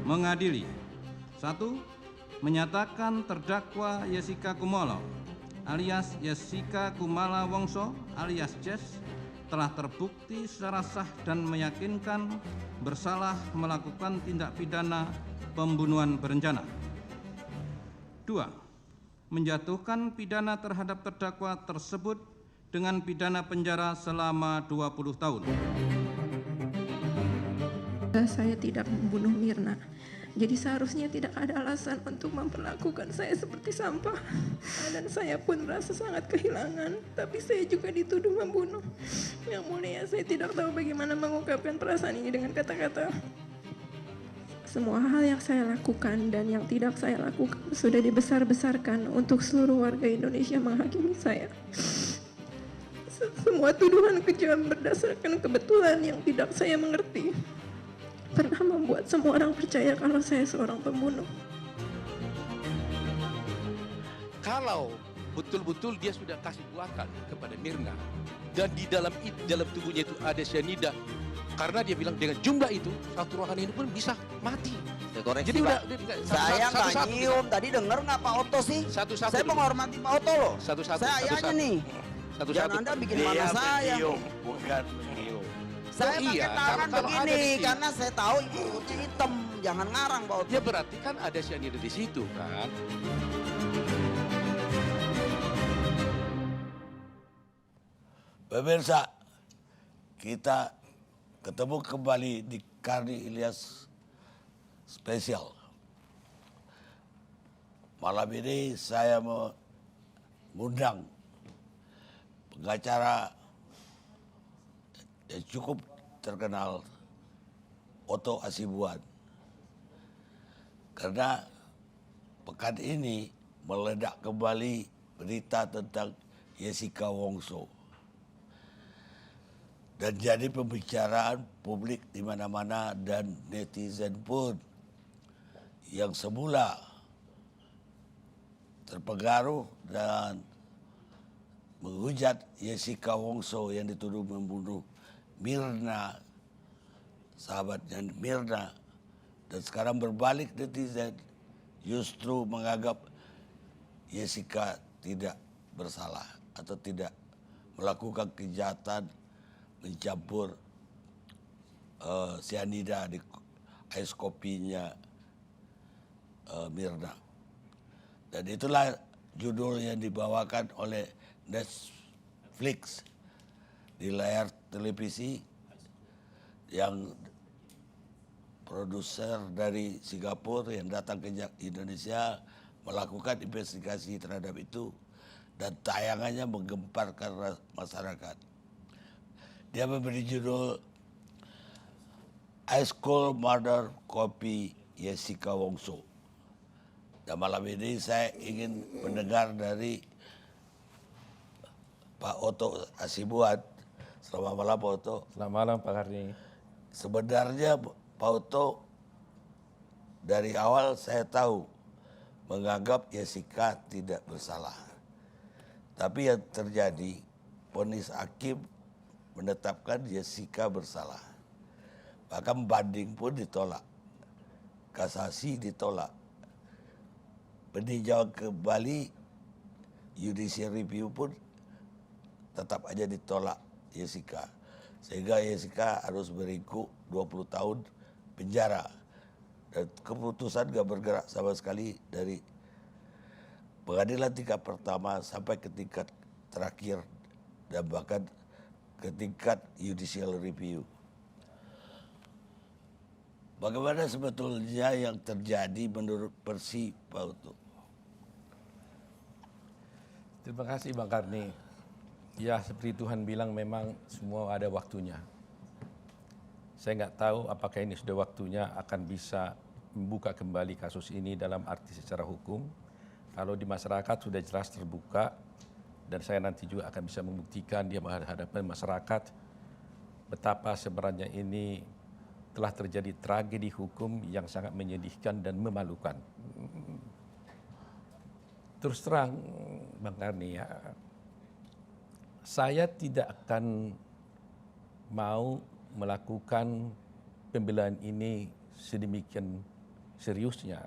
mengadili. 1. Menyatakan terdakwa Jessica Kumolo alias Jessica Kumala Wongso alias Jess telah terbukti secara sah dan meyakinkan bersalah melakukan tindak pidana pembunuhan berencana. 2. Menjatuhkan pidana terhadap terdakwa tersebut dengan pidana penjara selama 20 tahun. Saya tidak membunuh Mirna, jadi seharusnya tidak ada alasan untuk memperlakukan saya seperti sampah. Dan saya pun merasa sangat kehilangan, tapi saya juga dituduh membunuh. Yang mulia, saya tidak tahu bagaimana mengungkapkan perasaan ini dengan kata-kata. Semua hal yang saya lakukan dan yang tidak saya lakukan sudah dibesar-besarkan untuk seluruh warga Indonesia menghakimi saya. Semua tuduhan kejam berdasarkan kebetulan yang tidak saya mengerti pernah membuat semua orang percaya kalau saya seorang pembunuh. Kalau betul-betul dia sudah kasih buatan kepada Mirna dan di dalam tubuhnya itu ada cyanida, karena dia bilang dengan jumlah itu satu ruangan ini pun bisa mati. Jadi udah saya nggak nyium tadi, denger nggak Pak Oto sih? Saya menghormati Pak Oto loh. Saya ayahnya nih. Jangan Anda bikin mana saya. Bukan menyium. Saya pakai tangan begini karena saya tahu itu hitam. Jangan ngarang Pak Oto. Ya berarti kan ada cyanida di situ kan. Pemirsa, kita ketemu kembali di Karni Ilyas Spesial. Malam ini saya mengundang pengacara yang cukup terkenal, Oto Hasibuan. Karena pekan ini meledak kembali berita tentang Jessica Wongso. Dan jadi pembicaraan publik di mana-mana dan netizen pun yang semula terpengaruh dan menghujat Jessica Wongso yang dituduh membunuh Mirna, sahabatnya Mirna, dan sekarang berbalik netizen justru menganggap Jessica tidak bersalah atau tidak melakukan kejahatan mencampur cyanida di ais kopinya Mirna. Dan itulah judul yang dibawakan oleh Netflix di layar televisi yang produser dari Singapura yang datang ke Indonesia melakukan investigasi terhadap itu dan tayangannya menggemparkan masyarakat. Dia memberi judul Ice Cold Murder Copy Jessica Wongso. Dan malam ini saya ingin mendengar dari Pak Oto Hasibuan. Selamat malam Pak Oto. Selamat malam Pak Karni. Sebenarnya Pak Oto dari awal saya tahu menganggap Jessica tidak bersalah. Tapi yang terjadi, vonis hakim menetapkan Jessica bersalah. Bahkan banding pun ditolak. Kasasi ditolak. Peninjauan kembali judicial review pun tetap aja ditolak Jessica. Sehingga Jessica harus berikut 20 tahun penjara. Dan keputusan gak bergerak sama sekali dari pengadilan tingkat pertama sampai ke tingkat terakhir dan bahkan ke tingkat judicial review. Bagaimana sebetulnya yang terjadi menurut Persi, Pak Oto? Terima kasih Bang Karni. Ya seperti Tuhan bilang memang semua ada waktunya. Saya nggak tahu apakah ini sudah waktunya akan bisa membuka kembali kasus ini dalam arti secara hukum. Kalau di masyarakat sudah jelas terbuka, dan saya nanti juga akan bisa membuktikan dia menghadapi masyarakat betapa sebenarnya ini telah terjadi tragedi hukum yang sangat menyedihkan dan memalukan. Terus terang Bang Karni ya, saya tidak akan mau melakukan pembelaan ini sedemikian seriusnya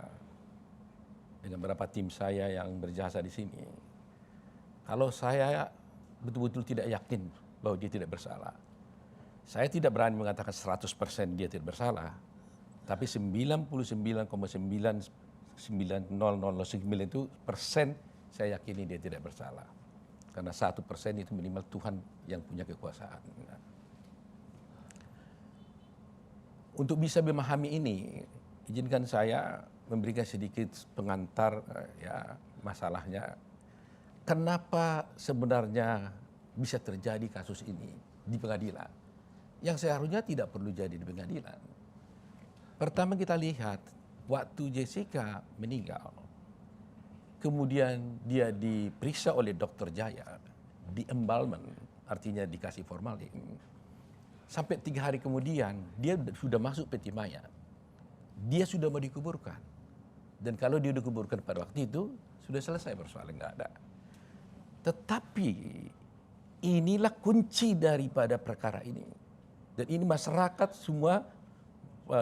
dengan beberapa tim saya yang berjasa di sini, kalau saya betul-betul tidak yakin bahwa dia tidak bersalah, saya tidak berani mengatakan 100% dia tidak bersalah, tapi 99,99009 itu persen saya yakini dia tidak bersalah. Karena 1% itu minimal Tuhan yang punya kekuasaan. Untuk bisa memahami ini, izinkan saya memberikan sedikit pengantar ya masalahnya. Kenapa sebenarnya bisa terjadi kasus ini di pengadilan? Yang seharusnya tidak perlu jadi di pengadilan. Pertama kita lihat, waktu Jessica meninggal, kemudian dia diperiksa oleh Dr. Jaya, di embalment, artinya dikasih formalin. Sampai 3 hari kemudian, dia sudah masuk peti mayat. Dia sudah mau dikuburkan. Dan kalau dia dikuburkan pada waktu itu, sudah selesai persoalan, nggak ada. Tetapi, inilah kunci daripada perkara ini. Dan ini masyarakat semua,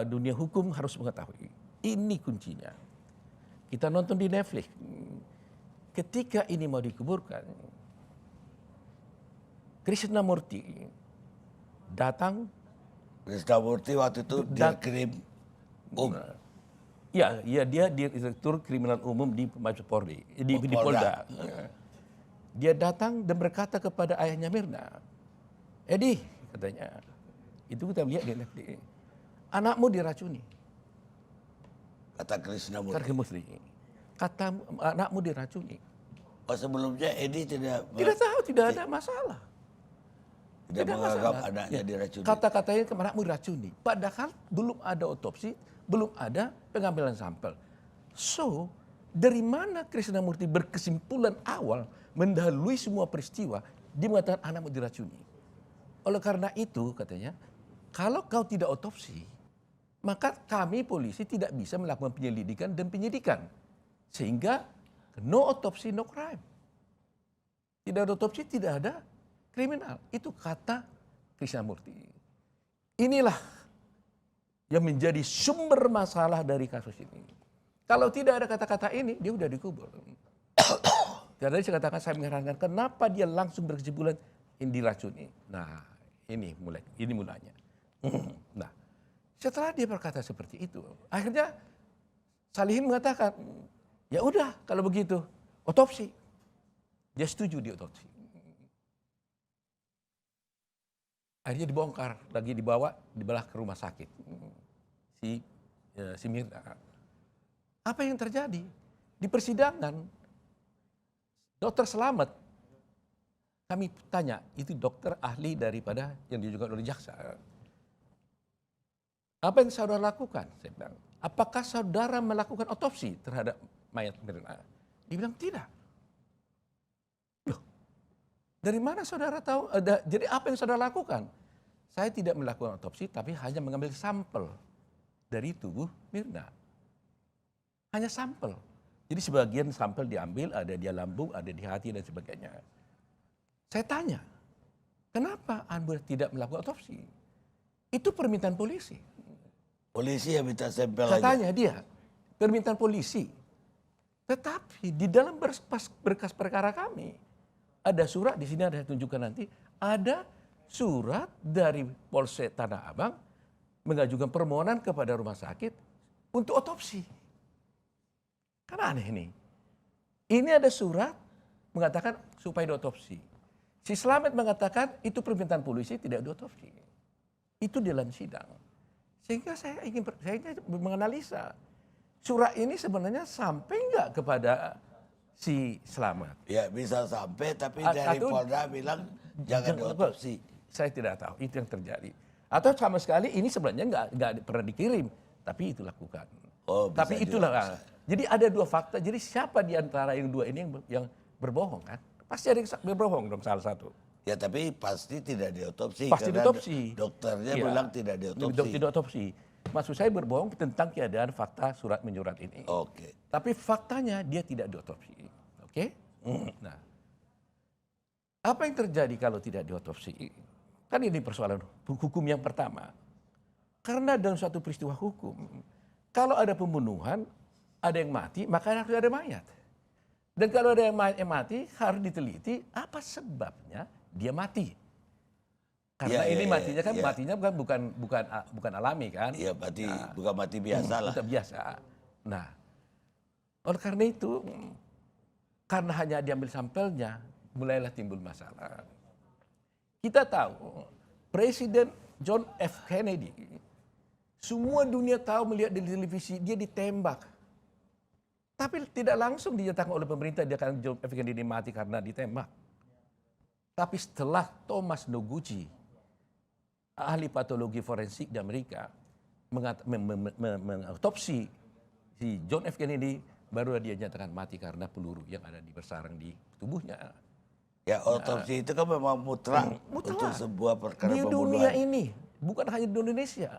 dunia hukum harus mengetahui. Ini kuncinya. Kita nonton di Netflix. Ketika ini mau dikuburkan, Krishnamurti datang. Krishnamurti waktu itu dikirim Ya, dia direktur kriminal umum di Mabes Polri, di Polda. Dia datang dan berkata kepada ayahnya Mirna, Edi, katanya, itu kita lihat di Netflix, anakmu diracuni. Kata Krishnamurti. Kata anakmu diracuni. Oh, sebelumnya Edi tidak tahu, tidak ada masalah. Tidak menganggap anaknya diracuni. Kata-katanya anakmu diracuni. Padahal belum ada otopsi, belum ada pengambilan sampel. So, dari mana Krishnamurti berkesimpulan awal mendahului semua peristiwa, dia mengatakan anakmu diracuni. Oleh karena itu, katanya, kalau kau tidak otopsi, maka kami polisi tidak bisa melakukan penyelidikan dan penyidikan. Sehingga no otopsi, no crime. Tidak ada otopsi, tidak ada kriminal. Itu kata Krishnamurti. Inilah yang menjadi sumber masalah dari kasus ini. Kalau tidak ada kata-kata ini, dia sudah dikubur. Tadi saya katakan, saya mengherankan kenapa dia langsung berkesimpulan ini diracuni. Nah, ini mulanya. Nah, setelah dia berkata seperti itu, akhirnya Salihin mengatakan, ya udah kalau begitu otopsi. Dia setuju di otopsi. Akhirnya dibongkar, lagi dibawa ke rumah sakit si Mirna. Apa yang terjadi di persidangan? Dokter Selamat, kami tanya, itu dokter ahli daripada yang diajukan oleh jaksa. Apa yang saudara lakukan? Saya bilang, apakah saudara melakukan otopsi terhadap mayat Mirna? Dia bilang tidak. Loh, dari mana saudara tahu? Jadi apa yang saudara lakukan? Saya tidak melakukan otopsi, tapi hanya mengambil sampel dari tubuh Mirna. Hanya sampel. Jadi sebagian sampel diambil, ada di lambung, ada di hati dan sebagainya. Saya tanya, kenapa Anda tidak melakukan otopsi? Itu permintaan polisi. Polisi yang minta sampel Katanya dia, permintaan polisi. Tetapi di dalam berkas perkara kami, ada surat, di sini ada tunjukkan nanti, ada surat dari Polsek Tanah Abang mengajukan permohonan kepada rumah sakit untuk otopsi. Kan aneh ini. Ini ada surat mengatakan supaya diotopsi. Si Slamet mengatakan itu permintaan polisi tidak diotopsi. Itu dalam sidang. Sehingga saya ingin menganalisa surat ini sebenarnya sampai enggak kepada si Slamet. Ya bisa sampai, tapi dari Polda bilang jangan diotopsi. Saya tidak tahu itu yang terjadi. Atau sama sekali ini sebenarnya enggak pernah dikirim, tapi itu lakukan. Oh, tapi itulah. Jadi ada dua fakta. Jadi siapa di antara yang dua ini yang berbohong kan? Pasti ada yang berbohong dong salah satu. Ya tapi pasti tidak diotopsi. Pasti diotopsi. Dokternya bilang tidak diotopsi. Tidak diotopsi. Maksud saya berbohong tentang keadaan fakta surat menyurat ini. Oke. Tapi faktanya dia tidak diotopsi. Oke? Nah, apa yang terjadi kalau tidak diotopsi? Kan ini persoalan hukum yang pertama. Karena dalam suatu peristiwa hukum, Kalau ada pembunuhan, ada yang mati, maka harus ada mayat. Dan kalau ada yang mati, harus diteliti apa sebabnya dia mati. Karena ini matinya kan matinya bukan alami kan? Iya, mati bukan mati biasa lah. Bukan biasa. Nah, oleh karena itu, karena hanya diambil sampelnya, mulailah timbul masalah. Kita tahu Presiden John F. Kennedy, semua dunia tahu melihat di televisi dia ditembak. Tapi tidak langsung dinyatakan oleh pemerintah dia akan John F. Kennedy mati karena ditembak. Tapi setelah Thomas Noguchi, ahli patologi forensik di Amerika, mengotopsi si John F. Kennedy, baru dia nyatakan mati karena peluru yang ada bersarang di tubuhnya. Ya, otopsi itu kan memang mutlak untuk sebuah perkara di pembunuhan. dunia ini, bukan hanya di Indonesia.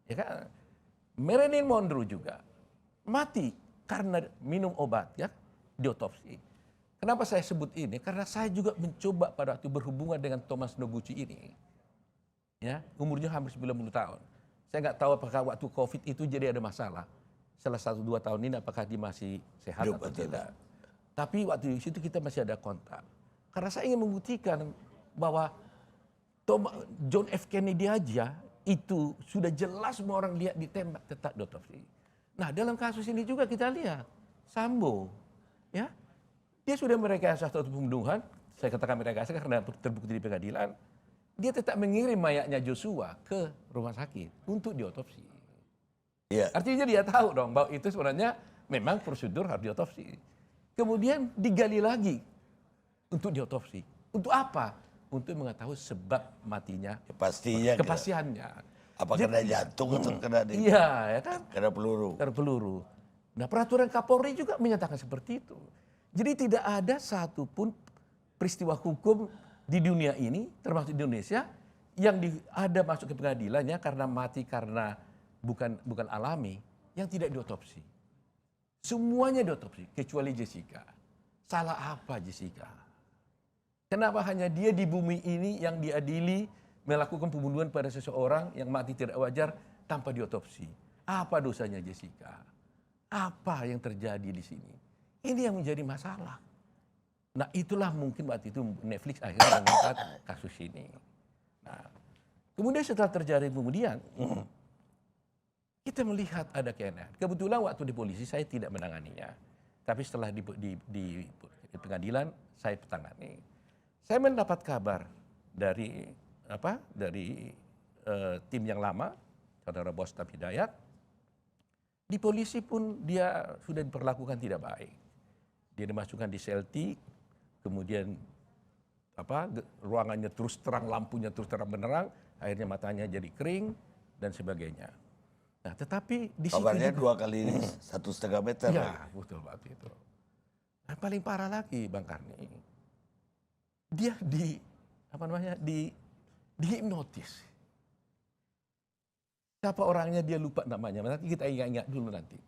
Ya kan? Marilyn Monroe juga mati karena minum obat ya, diotopsi. Kenapa saya sebut ini? Karena saya juga mencoba pada waktu berhubungan dengan Thomas Noguchi ini. Ya, umurnya hampir 90 tahun. Saya nggak tahu apakah waktu COVID itu jadi ada masalah. Setelah 1-2 tahun ini apakah dia masih sehat atau tidak. Tapi waktu itu kita masih ada kontak. Karena saya ingin membuktikan bahwa John F. Kennedy aja itu sudah jelas semua orang lihat ditembak tetap diotopsi. Nah, dalam kasus ini juga kita lihat Sambo, ya, dia sudah merekayasa suatu pembunuhan. Saya katakan merekayasa karena terbukti di pengadilan. Dia tetap mengirim mayatnya Joshua ke rumah sakit untuk diotopsi. Ya. Artinya dia tahu dong bahwa itu sebenarnya memang prosedur harus diotopsi. Kemudian digali lagi untuk diotopsi. Untuk apa? Untuk mengetahui sebab matinya. Pastinya. Kepastiannya. Apa kena jantung atau kena iya, ya kan? Kena peluru. Kena peluru. Nah, peraturan Kapolri juga menyatakan seperti itu. Jadi tidak ada satupun peristiwa hukum di dunia ini, termasuk di Indonesia, yang ada masuk ke pengadilannya karena mati karena bukan alami, yang tidak diotopsi. Semuanya diotopsi, kecuali Jessica. Salah apa Jessica? Kenapa hanya dia di bumi ini yang diadili melakukan pembunuhan pada seseorang yang mati tidak wajar tanpa diotopsi? Apa dosanya Jessica? Apa yang terjadi di sini? Ini yang menjadi masalah. Nah, itulah mungkin waktu itu Netflix akhirnya mengangkat kasus ini. Nah, kemudian setelah terjadi kemudian, kita melihat ada keanehan. Kebetulan waktu di polisi saya tidak menanganinya. Tapi setelah di pengadilan saya tangani. Saya mendapat kabar dari tim yang lama, saudara Bostam Hidayat. Di polisi pun dia sudah diperlakukan tidak baik. Dia dimasukkan di sel T, kemudian ruangannya terus terang, lampunya terus terang benderang, akhirnya matanya jadi kering dan sebagainya. Nah, tetapi di situ kabarnya 2 kali ini 1,5 meter. Ya, betul waktu itu. Nah, paling parah lagi Bang Karni, dia dihipnotis. Siapa orangnya dia lupa namanya, nanti kita ingat dulu nanti.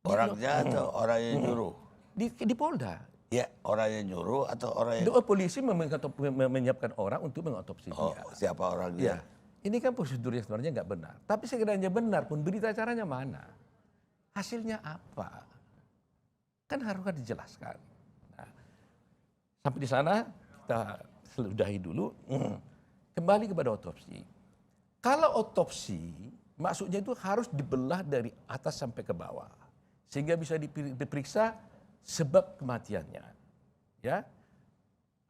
Orangnya atau orang yang nyuruh? Di Polda. Ya, orang yang nyuruh atau orang yang... Polisi menyiapkan orang untuk mengotopsi dia. Siapa orangnya? Ya. Ini kan prosedurnya sebenarnya nggak benar. Tapi sekiranya benar pun berita acaranya mana? Hasilnya apa? Kan harus dijelaskan. Nah, sampai di sana kita sudahi dulu. Kembali kepada otopsi. Kalau otopsi, maksudnya itu harus dibelah dari atas sampai ke bawah. Sehingga bisa diperiksa sebab kematiannya. Ya.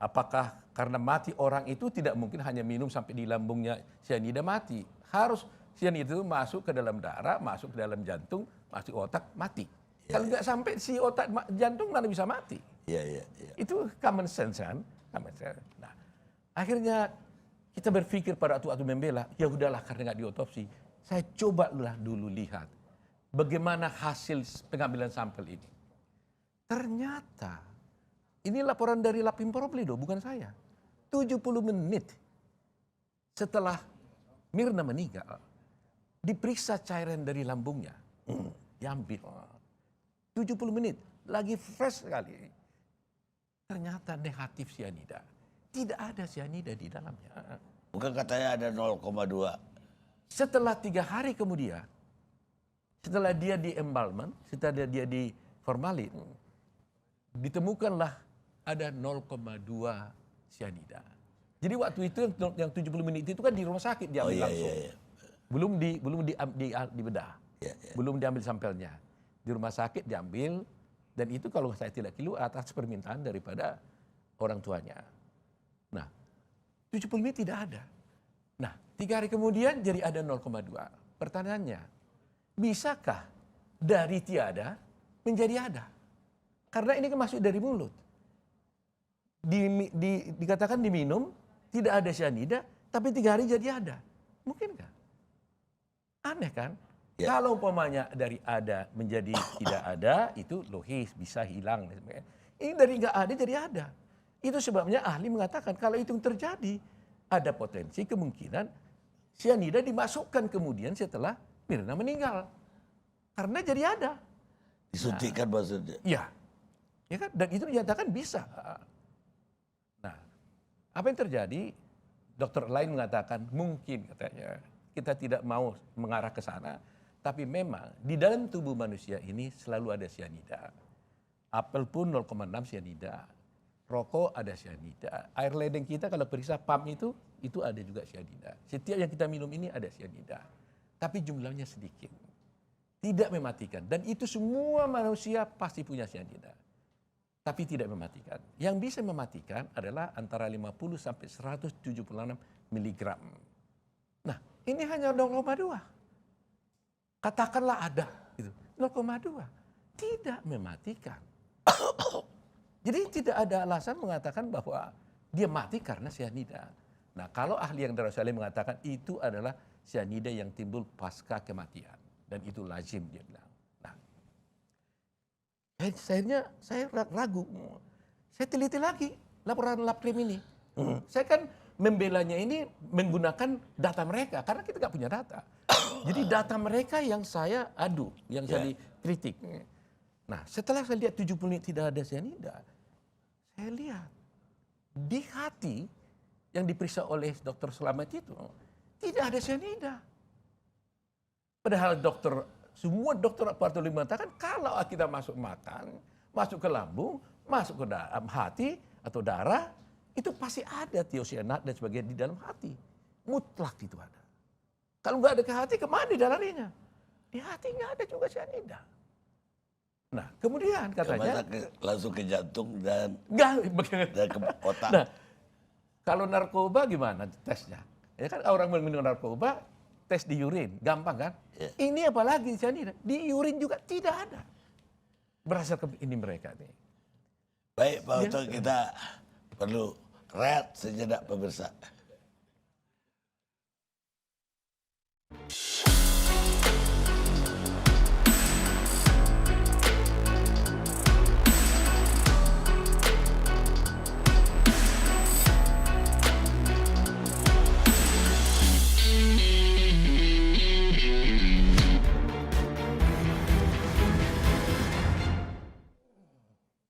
Apakah karena mati orang itu tidak mungkin hanya minum sampai di lambungnya cyanida mati. Harus cyanida itu masuk ke dalam darah, masuk ke dalam jantung, masuk otak, mati. Ya, kalau nggak sampai si otak jantung mana bisa mati. Iya. Itu common sense kan. Nah, akhirnya kita berpikir pada waktu membela, ya udahlah karena nggak diotopsi. Saya cobalah dulu lihat bagaimana hasil pengambilan sampel ini. Ternyata, ini laporan dari Lapim Propelido, bukan saya. 70 menit setelah Mirna meninggal, diperiksa cairan dari lambungnya. Diambil. 70 menit, lagi fresh sekali. Ternyata negatif cyanida. Tidak ada cyanida di dalamnya. Bukan katanya ada 0,2. Setelah 3 hari kemudian, Setelah dia di embalmment, setelah dia di formalin, ditemukanlah ada 0,2 cyanida. Jadi waktu itu yang 70 menit itu kan di rumah sakit diambil langsung. Belum dibedah. Belum diambil sampelnya. Di rumah sakit diambil, dan itu kalau saya tidak keliru atas permintaan daripada orang tuanya. Nah, 70 menit tidak ada. Nah, 3 hari kemudian jadi ada 0,2. Pertanyaannya, bisakah dari tiada menjadi ada? Karena ini kan masuk dari mulut. Dikatakan diminum, tidak ada cyanida, tapi 3 hari jadi ada. Mungkinkah? Aneh kan? Ya. Kalau umpamanya dari ada menjadi tidak ada, itu logis, bisa hilang. Ini dari nggak ada jadi ada. Itu sebabnya ahli mengatakan kalau itu terjadi, ada potensi kemungkinan cyanida dimasukkan kemudian setelah Mirna meninggal. Karena jadi ada. Disuntikkan maksudnya? Iya. Ya kan? Dan itu dinyatakan bisa. Nah, apa yang terjadi? Dokter lain mengatakan mungkin katanya. Kita tidak mau mengarah ke sana. Tapi memang di dalam tubuh manusia ini selalu ada cyanida. Apel pun 0,6 cyanida. Rokok ada cyanida. Air ledeng kita kalau periksa pam itu ada juga cyanida. Setiap yang kita minum ini ada cyanida. Tapi jumlahnya sedikit. Tidak mematikan. Dan itu semua manusia pasti punya cyanida. Tapi tidak mematikan. Yang bisa mematikan adalah antara 50 sampai 176 mg. Nah, ini hanya 0,2. Katakanlah ada, gitu. 0,2. Tidak mematikan. Jadi tidak ada alasan mengatakan bahwa dia mati karena cyanida. Nah, kalau ahli yang Darussalim mengatakan itu adalah cyanida yang timbul pasca kematian. Dan itu lazim dia bilang. Nah, saya ragu. Saya teliti lagi laporan Labkrim ini. Saya kan membelanya ini menggunakan data mereka. Karena kita nggak punya data. Jadi data mereka yang saya adu, yang saya kritik. Nah, setelah saya lihat 70 menit tidak ada cyanida, saya lihat di hati yang diperiksa oleh Dr. Slamet itu tidak ada cyanida. Padahal semua dokter patologi mengatakan kalau kita masuk makan, masuk ke lambung, masuk ke dalam hati atau darah, itu pasti ada tiosianat dan sebagainya di dalam hati. Mutlak itu ada. Kalau nggak ada ke hati, kemana di darahnya? Di hati nggak ada juga cyanida. Nah, kemudian katanya langsung ke jantung dan ke otak. Nah, kalau narkoba gimana tesnya? Ya kan orang minum narkoba, tes di urin, gampang kan? Ya. Ini apalagi cyanida, di urin juga tidak ada. Berasal ke ini mereka nih. Baik Pak Oto, kita perlu rehat sejenak pemirsa.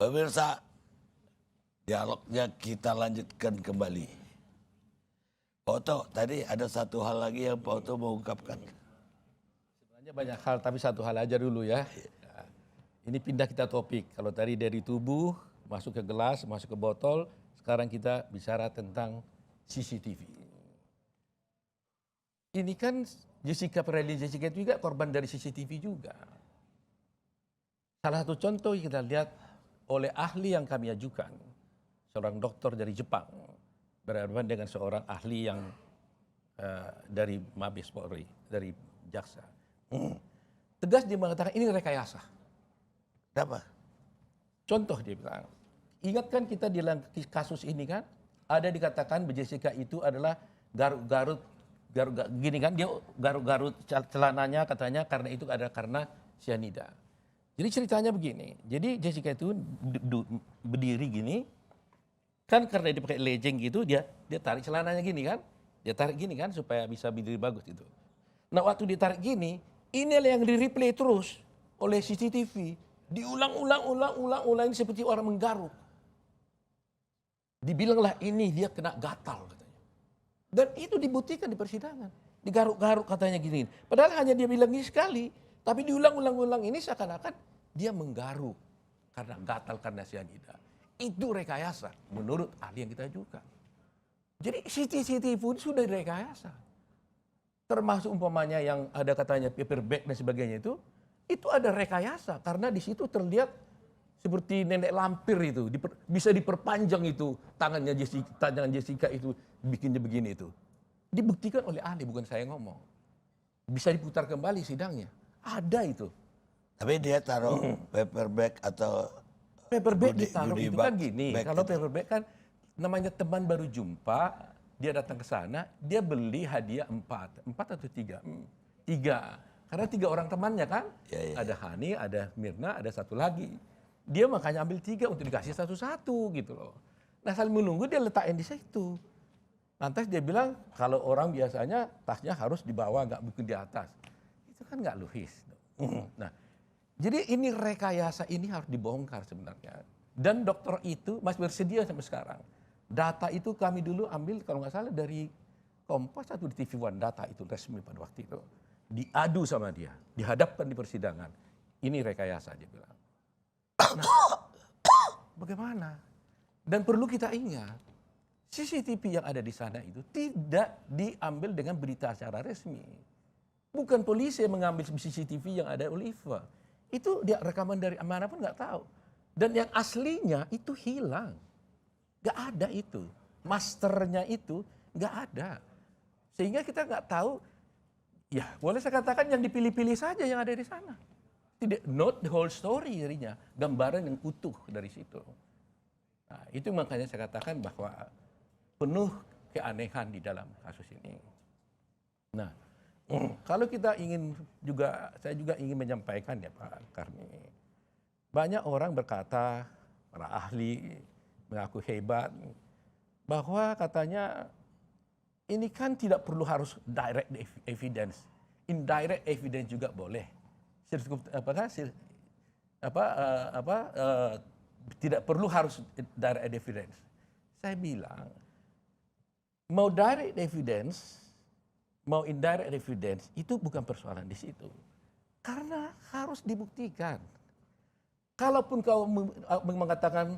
Pemirsa, dialognya kita lanjutkan kembali. Pak Oto, tadi ada satu hal lagi yang Pak Oto mau ungkapkan. Sebenarnya banyak hal, tapi satu hal aja dulu ya. Ini pindah kita topik. Kalau tadi dari tubuh, masuk ke gelas, masuk ke botol, sekarang kita bicara tentang CCTV. Ini kan Jessica Jessica itu juga korban dari CCTV juga. Salah satu contoh yang kita lihat oleh ahli yang kami ajukan, seorang dokter dari Jepang, berhadapan dengan seorang ahli yang dari Mabes Polri, dari jaksa. Tegas dia mengatakan ini rekayasa. Kenapa? Contoh dia bilang, ingat kan kita di dalam kasus ini kan, ada dikatakan Jessica itu adalah garuk-garut gini kan, dia garuk-garut celananya katanya karena itu ada karena cyanida. Jadi ceritanya begini, jadi Jessica itu berdiri gini, kan karena dia pakai lejeng gitu, dia tarik celananya gini kan, dia tarik gini kan supaya bisa berdiri bagus itu. Nah waktu ditarik gini, inilah yang di-replay terus oleh CCTV, diulang-ulang seperti orang menggaruk. Dibilanglah ini dia kena gatal katanya. Dan itu dibuktikan di persidangan, digaruk-garuk katanya gini. Padahal hanya dia bilang ini sekali. Tapi diulang-ulang ini seakan-akan dia menggaruk karena gatal karena cyanida. Itu rekayasa menurut ahli yang kita ajukan. Jadi CCTV pun sudah direkayasa. Termasuk umpamanya yang ada katanya paper bag dan sebagainya itu ada rekayasa karena di situ terlihat seperti nenek lampir itu bisa diperpanjang itu tangan Jessica itu bikinnya begini itu. Dibuktikan oleh ahli, bukan saya ngomong. Bisa diputar kembali sidangnya. Ada itu. Tapi dia taruh paper bag atau paper bag ditaruh itu kan gini. Kalau itu. paper bag kan namanya teman baru jumpa, dia datang ke sana, dia beli hadiah 4 atau 3? 3. Karena 3 orang temannya kan. Ya. Ada Hani, ada Mirna, ada satu lagi. Dia makanya ambil 3 untuk dikasih satu-satu gitu loh. Nah sambil menunggu dia letakin di situ. Lantas dia bilang kalau orang biasanya tasnya harus dibawa, nggak bikin di atas. Itu kan nggak logis. Nah, jadi ini rekayasa ini harus dibongkar sebenarnya. Dan dokter itu masih bersedia sampai sekarang. Data itu kami dulu ambil kalau nggak salah dari Kompas atau di TV One, data itu resmi pada waktu itu. Diadu sama dia, dihadapkan di persidangan. Ini rekayasa dia bilang. Nah, bagaimana? Dan perlu kita ingat, CCTV yang ada di sana itu tidak diambil dengan berita acara resmi. Bukan polisi yang mengambil CCTV yang ada Oliver. Itu dia rekaman dari mana pun nggak tahu. Dan yang aslinya itu hilang. Nggak ada itu. Masternya itu nggak ada. Sehingga kita nggak tahu, ya boleh saya katakan yang dipilih-pilih saja yang ada di sana. Tidak, not the whole story jadinya. Gambaran yang utuh dari situ. Nah, itu makanya saya katakan bahwa penuh keanehan di dalam kasus ini. Nah, kalau kita ingin juga, saya juga ingin menyampaikan ya Pak Karni. Banyak orang berkata, para ahli mengaku hebat, bahwa katanya ini kan tidak perlu harus direct evidence. Indirect evidence juga boleh. Tidak perlu harus direct evidence. Saya bilang, mau direct evidence, mau indirect evidence, itu bukan persoalan di situ. Karena harus dibuktikan. Kalaupun kau mengatakan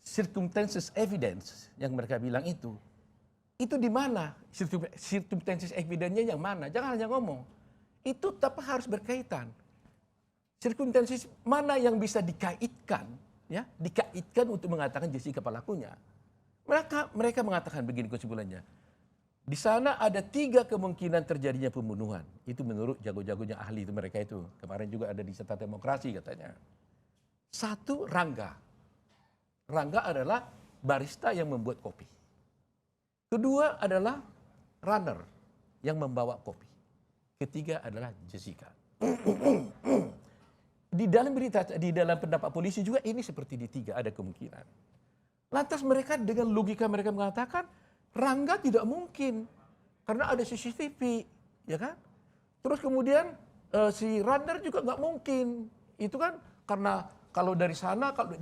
circumstances evidence yang mereka bilang itu di mana? Circumstances evidence-nya yang mana? Jangan hanya ngomong. Itu tapi harus berkaitan. Circumstances mana yang bisa dikaitkan, ya, dikaitkan untuk mengatakan Jessica pelakunya. Mereka mengatakan begini kesimpulannya. Di sana ada 3 kemungkinan terjadinya pembunuhan. Itu menurut jago-jagonya ahli itu mereka itu. Kemarin juga ada di Serta Demokrasi katanya. 1, Rangga. Rangga adalah barista yang membuat kopi. Kedua adalah runner yang membawa kopi. Ketiga adalah Jessica. Di dalam berita, di dalam pendapat polisi juga ini seperti di 3 ada kemungkinan. Lantas mereka dengan logika mereka mengatakan Rangga tidak mungkin karena ada CCTV, ya kan? Terus kemudian si runner juga nggak mungkin. Itu kan karena kalau dari sana kalau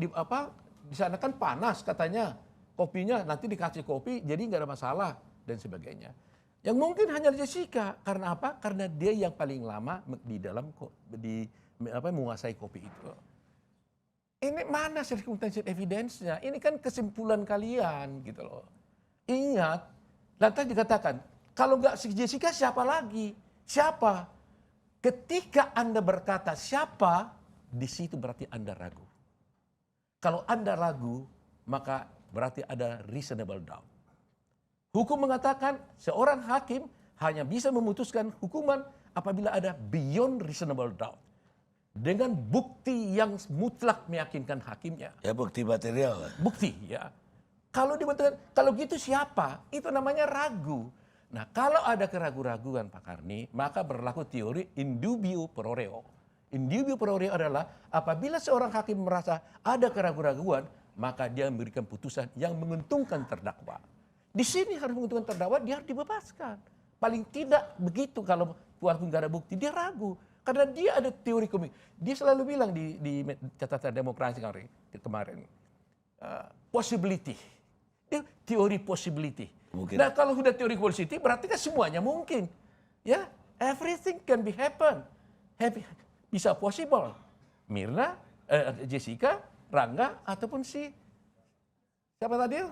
di sana kan panas katanya kopinya, nanti dikasih kopi jadi nggak ada masalah dan sebagainya. Yang mungkin hanya Jessica karena apa? Karena dia yang paling lama di dalam menguasai kopi itu. Ini mana circumstantial evidence-nya? Ini kan kesimpulan kalian gitu loh. Ingat, lantas dikatakan, kalau nggak si Jessica siapa lagi? Siapa? Ketika Anda berkata siapa, di situ berarti Anda ragu. Kalau Anda ragu, maka berarti ada reasonable doubt. Hukum mengatakan seorang hakim hanya bisa memutuskan hukuman apabila ada beyond reasonable doubt. Dengan bukti yang mutlak meyakinkan hakimnya. Ya bukti material. Bukti ya. Kalau dibentukkan, kalau gitu siapa? Itu namanya ragu. Nah kalau ada keraguan-raguan Pak Karni, maka berlaku teori in dubio pro reo. In dubio pro reo adalah apabila seorang hakim merasa ada keraguan-raguan, maka dia memberikan putusan yang menguntungkan terdakwa. Di sini harus menguntungkan terdakwa, dia harus dibebaskan. Paling tidak begitu kalau walaupun nggak ada bukti, dia ragu. Karena dia ada teori komik. Dia selalu bilang di catatan Demokrasi kemarin, possibility. Dia teori possibility. Mungkin. Nah kalau sudah teori possibility berarti kan semuanya mungkin. Ya, everything can be happen. bisa possible. Mirna, Jessica, Rangga, ataupun si siapa tadi?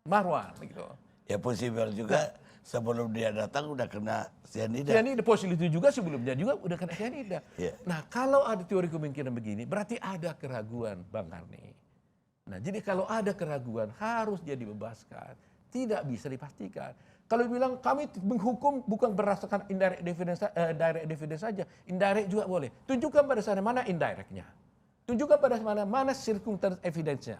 Marwan gitu. Ya possible juga sebelum dia datang udah kena cyanida. Cyanida possible itu juga sebelumnya juga udah kena cyanida. Yeah. Nah kalau ada teori kemungkinan begini berarti ada keraguan Bang Karni. Nah jadi kalau ada keraguan harus dia dibebaskan. Tidak bisa dipastikan. Kalau bilang kami menghukum bukan berdasarkan direct evidence saja. Indirect juga boleh. Tunjukkan pada sana mana indirectnya. Tunjukkan pada mana circumstance evidence-nya.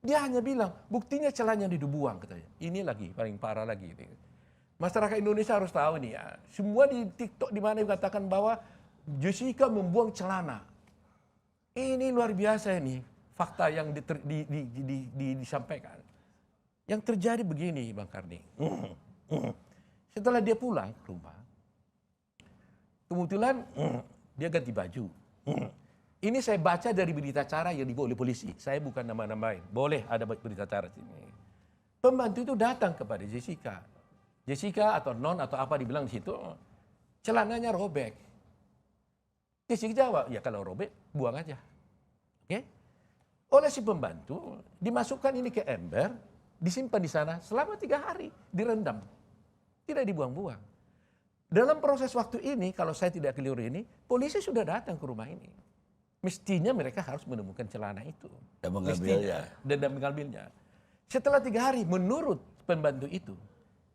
Dia hanya bilang, buktinya celana yang dibuang katanya. Ini lagi, paling parah lagi. Masyarakat Indonesia harus tahu nih ya. Semua di TikTok di mana dikatakan bahwa Jessica membuang celana. Ini luar biasa ini, fakta yang disampaikan. Yang terjadi begini Bang Karni. Setelah dia pulang ke rumah, kebetulan dia ganti baju. Ini saya baca dari berita acara yang dibawa oleh polisi. Saya bukan nama-namain. Boleh ada berita acara sini. Pembantu itu datang kepada Jessica. Jessica atau non atau apa dibilang di situ, celananya robek. Jessica jawab, ya kalau robek buang aja. Oke? Oleh si pembantu dimasukkan ini ke ember, disimpan di sana selama 3 hari, direndam. Tidak dibuang-buang. Dalam proses waktu ini, kalau saya tidak keliru ini, polisi sudah datang ke rumah ini. Mestinya mereka harus menemukan celana itu. Dan mengambilnya. Dan mengambilnya. Setelah 3 hari, menurut pembantu itu,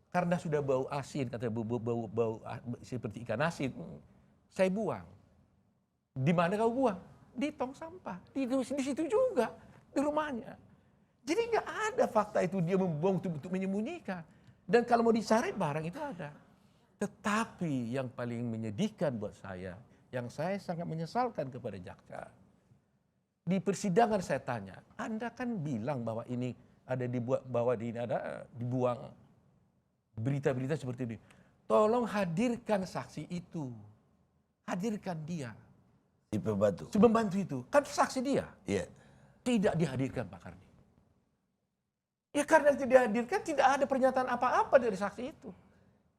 karena sudah bau asin, kata bau seperti ikan asin, saya buang. Di mana kau buang? Di tong sampah. Di situ juga, di rumahnya. Jadi nggak ada fakta itu dia membuang untuk menyembunyikan. Dan kalau mau dicari barang itu ada. Tetapi yang paling menyedihkan buat saya, yang saya sangat menyesalkan kepada jaksa. Di persidangan saya tanya, Anda kan bilang bahwa ini ada dibuang berita-berita seperti ini. Tolong hadirkan saksi itu. Hadirkan dia. Si pembantu. Si pembantu itu. Kan saksi dia. Iya. Tidak dihadirkan Pak Karni. Ya karena tidak dihadirkan tidak ada pernyataan apa-apa dari saksi itu.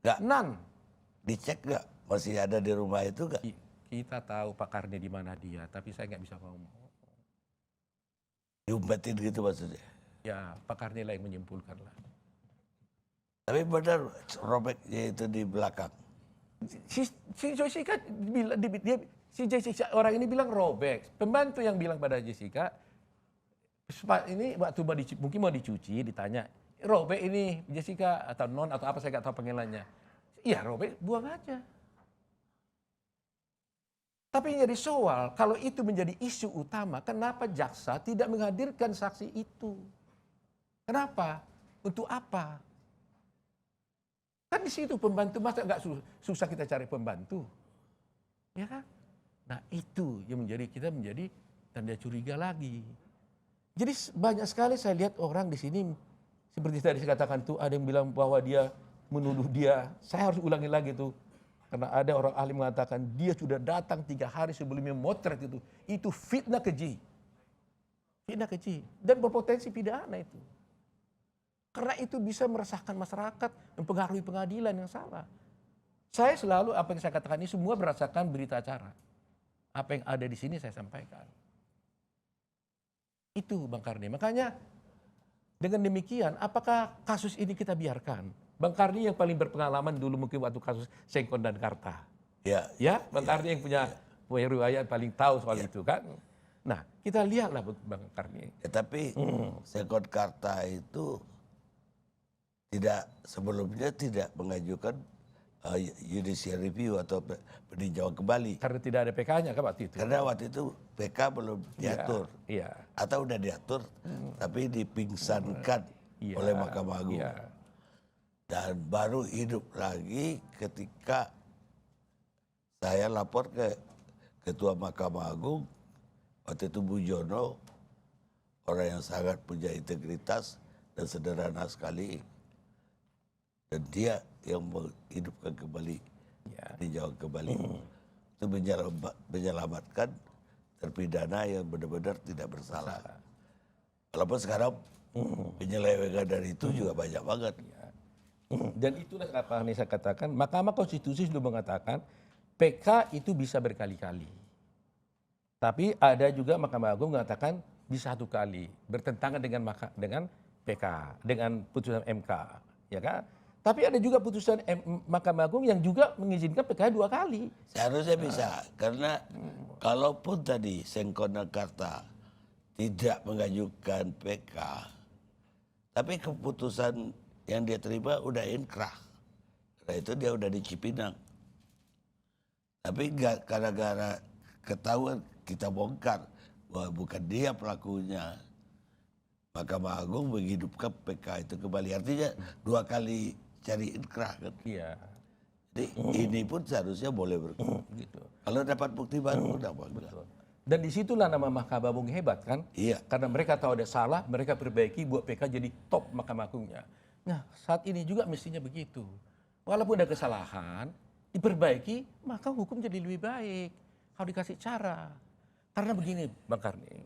Nggak. None. Dicek nggak? Masih ada di rumah itu nggak? Kita tahu Pak Karni di mana dia, tapi saya nggak bisa ngomong. Diumpetin gitu maksudnya? Ya Pak Karni lah yang menyimpulkan lah. Tapi benar robeknya itu di belakang. Si Jessica bilang, orang ini bilang robek. Pembantu yang bilang pada Jessica, ini waktu mungkin mau dicuci, ditanya, robek ini Jessica atau non atau apa saya nggak tahu panggilannya. Iya robek, buang aja. Tapi yang jadi soal, kalau itu menjadi isu utama, kenapa jaksa tidak menghadirkan saksi itu? Kenapa? Untuk apa? Kan di situ pembantu, masa nggak susah kita cari pembantu? Ya kan? Nah itu yang kita menjadi tanda curiga lagi. Jadi banyak sekali saya lihat orang di sini, seperti tadi saya katakan tuh, ada yang bilang bahwa dia menuduh dia, saya harus ulangi lagi tuh. Karena ada orang ahli mengatakan dia sudah datang 3 hari sebelumnya motret itu fitnah keji. Fitnah keji. Dan berpotensi pidana itu. Karena itu bisa meresahkan masyarakat, mempengaruhi pengadilan yang salah. Saya selalu, apa yang saya katakan ini semua berdasarkan berita acara. Apa yang ada di sini saya sampaikan. Itu Bang Karni. Makanya dengan demikian, apakah kasus ini kita biarkan? Bang Karni yang paling berpengalaman dulu mungkin waktu kasus Sengkon dan Karta. Ya, Bang Karni yang punya riwayat paling tahu soal itu kan. Nah, kita lihatlah Bang Karni. Ya, tapi Sengkon Karta itu sebelumnya tidak mengajukan judicial review atau peninjauan kembali. Karena tidak ada PK-nya kan waktu itu. Karena waktu itu PK belum diatur. Iya. Atau udah diatur tapi dipingsankan oleh Mahkamah Agung. Iya. Dan baru hidup lagi ketika saya lapor ke Ketua Mahkamah Agung, waktu itu Bu Jono, orang yang sangat punya integritas dan sederhana sekali. Dan dia yang menghidupkan kembali, dijawab kembali. Itu menyelamatkan terpidana yang benar-benar tidak bersalah. Walaupun sekarang penyelewengan dari itu juga banyak banget. Dan itulah apa yang saya katakan, Mahkamah Konstitusi sudah mengatakan PK itu bisa berkali-kali. Tapi ada juga Mahkamah Agung mengatakan bisa 1 kali, bertentangan dengan PK, dengan putusan MK, ya kan? Tapi ada juga putusan Mahkamah Agung yang juga mengizinkan PK 2 kali. Seharusnya bisa, karena kalaupun tadi Sengkona Karta tidak mengajukan PK, tapi keputusan yang dia terima udah inkrah. Karena itu dia udah di Cipinang. Tapi gara-gara ketahuan kita bongkar bahwa bukan dia pelakunya, Mahkamah Agung menghidupkan PK itu kembali. Artinya 2 kali cari inkrah kan. Iya. Jadi ini pun seharusnya boleh berkembang. Gitu. Kalau dapat bukti baru udah bagus. Dan disitulah nama Mahkamah Agung hebat kan? Iya. Karena mereka tahu ada salah, mereka perbaiki buat PK jadi top Mahkamah Agungnya. Nah saat ini juga mestinya begitu. Walaupun ada kesalahan, diperbaiki, maka hukum jadi lebih baik. Kalau dikasih cara. Karena begini Bang Karni,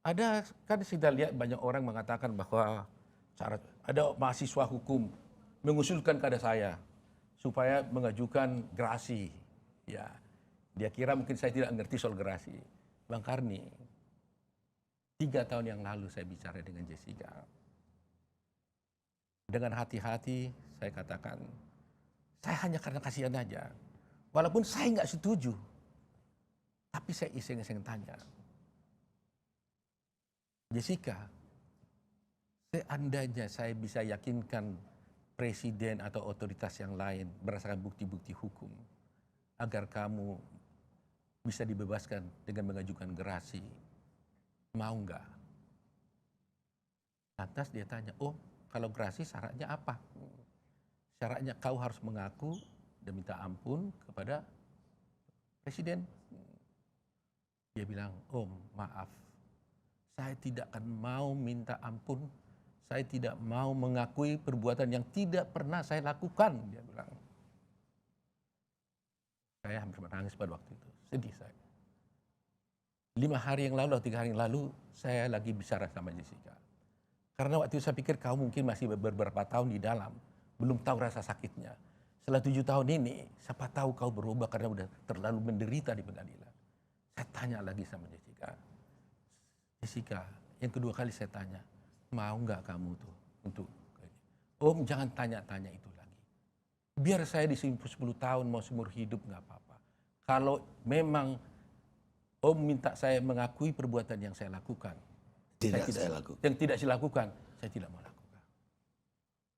ada kan kita lihat banyak orang mengatakan bahwa ada mahasiswa hukum mengusulkan kepada saya supaya mengajukan gerasi. Ya, dia kira mungkin saya tidak mengerti soal gerasi. Bang Karni, 3 tahun yang lalu saya bicara dengan Jessica. Dengan hati-hati saya katakan, saya hanya karena kasihan aja. Walaupun saya nggak setuju, tapi saya iseng-iseng tanya, Jessica, seandainya saya bisa yakinkan presiden atau otoritas yang lain berdasarkan bukti-bukti hukum agar kamu bisa dibebaskan dengan mengajukan gerasi, mau nggak? Lantas dia tanya, oh kalau gerasi syaratnya apa? Syaratnya kau harus mengaku dan minta ampun kepada presiden. Dia bilang, oh maaf, saya tidak akan mau minta ampun, saya tidak mau mengakui perbuatan yang tidak pernah saya lakukan, dia bilang. Saya hampir menangis pada waktu itu, sedih saya. 5 hari yang lalu atau 3 hari yang lalu, saya lagi bicara sama Jessica. Karena waktu itu saya pikir kau mungkin masih beberapa tahun di dalam, belum tahu rasa sakitnya. Setelah 7 tahun ini, siapa tahu kau berubah karena udah terlalu menderita di pengadilan. Saya tanya lagi sama Jessica. Jessica, yang kedua kali saya tanya, mau nggak kamu tuh untuk Om jangan tanya-tanya itu lagi. Biar saya di sini 10 tahun mau seumur hidup nggak apa-apa. Kalau memang Om minta saya mengakui perbuatan yang saya lakukan, yang tidak saya lakukan, saya tidak mau lakukan.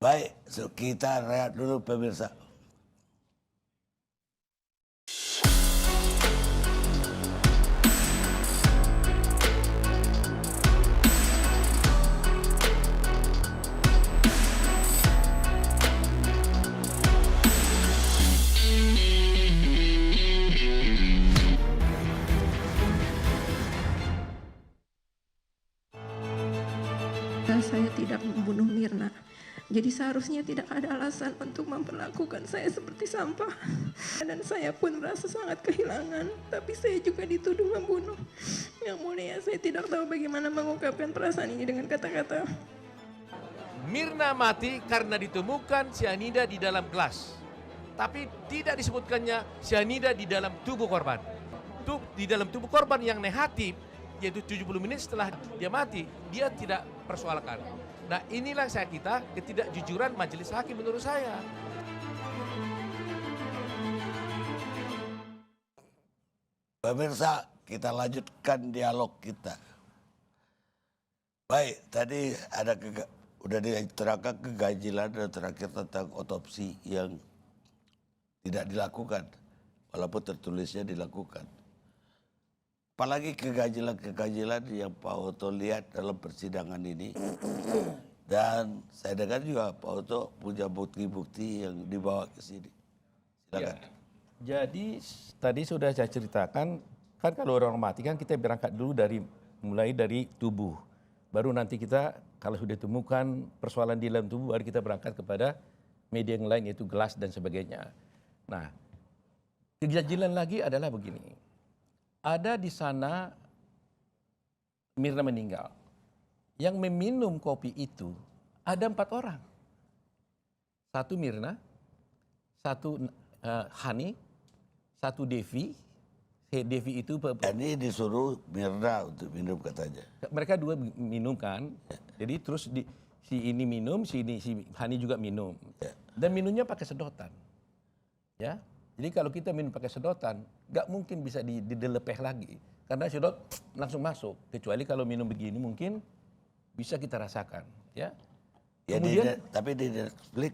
Baik, kita rehat dulu pemirsa. Saya tidak membunuh Mirna. Jadi seharusnya tidak ada alasan untuk memperlakukan saya seperti sampah. Dan saya pun merasa sangat kehilangan. Tapi saya juga dituduh membunuh. Yang mulia, saya tidak tahu bagaimana mengungkapkan perasaan ini dengan kata-kata. Mirna mati karena ditemukan cyanida di dalam gelas. Tapi tidak disebutkannya cyanida di dalam tubuh korban. Di dalam tubuh korban yang negatif, yaitu 70 menit setelah dia mati, dia tidak persoalkan. Nah inilah kita ketidakjujuran majelis hakim menurut saya. Pemirsa, kita lanjutkan dialog kita. Baik, tadi ada udah diterangkan keganjilan dan terakhir tentang otopsi yang tidak dilakukan, walaupun tertulisnya dilakukan. Apalagi keganjilan yang Pak Oto lihat dalam persidangan ini. Dan saya dengar juga Pak Oto punya bukti-bukti yang dibawa ke sini. Silakan. Ya. Jadi tadi sudah saya ceritakan, kan kalau orang mati kan kita berangkat dulu mulai dari tubuh. Baru nanti kita kalau sudah ditemukan persoalan di dalam tubuh, baru kita berangkat kepada media yang lain yaitu gelas dan sebagainya. Nah, keganjilan lagi adalah begini. Ada di sana Mirna meninggal. Yang meminum kopi itu ada 4 orang. 1 Mirna, 1 Hani, satu Devi. Devi itu Ini disuruh Mirna untuk minum katanya. mereka dua minum kan. Jadi terus si ini minum, si Hani juga minum. Dan minumnya pakai sedotan. Ya. Jadi kalau kita minum pakai sedotan, nggak mungkin bisa didelepeh lagi. Karena sedot langsung masuk. Kecuali kalau minum begini mungkin bisa kita rasakan. Ya. Ya, Kemudian, tapi di Netflix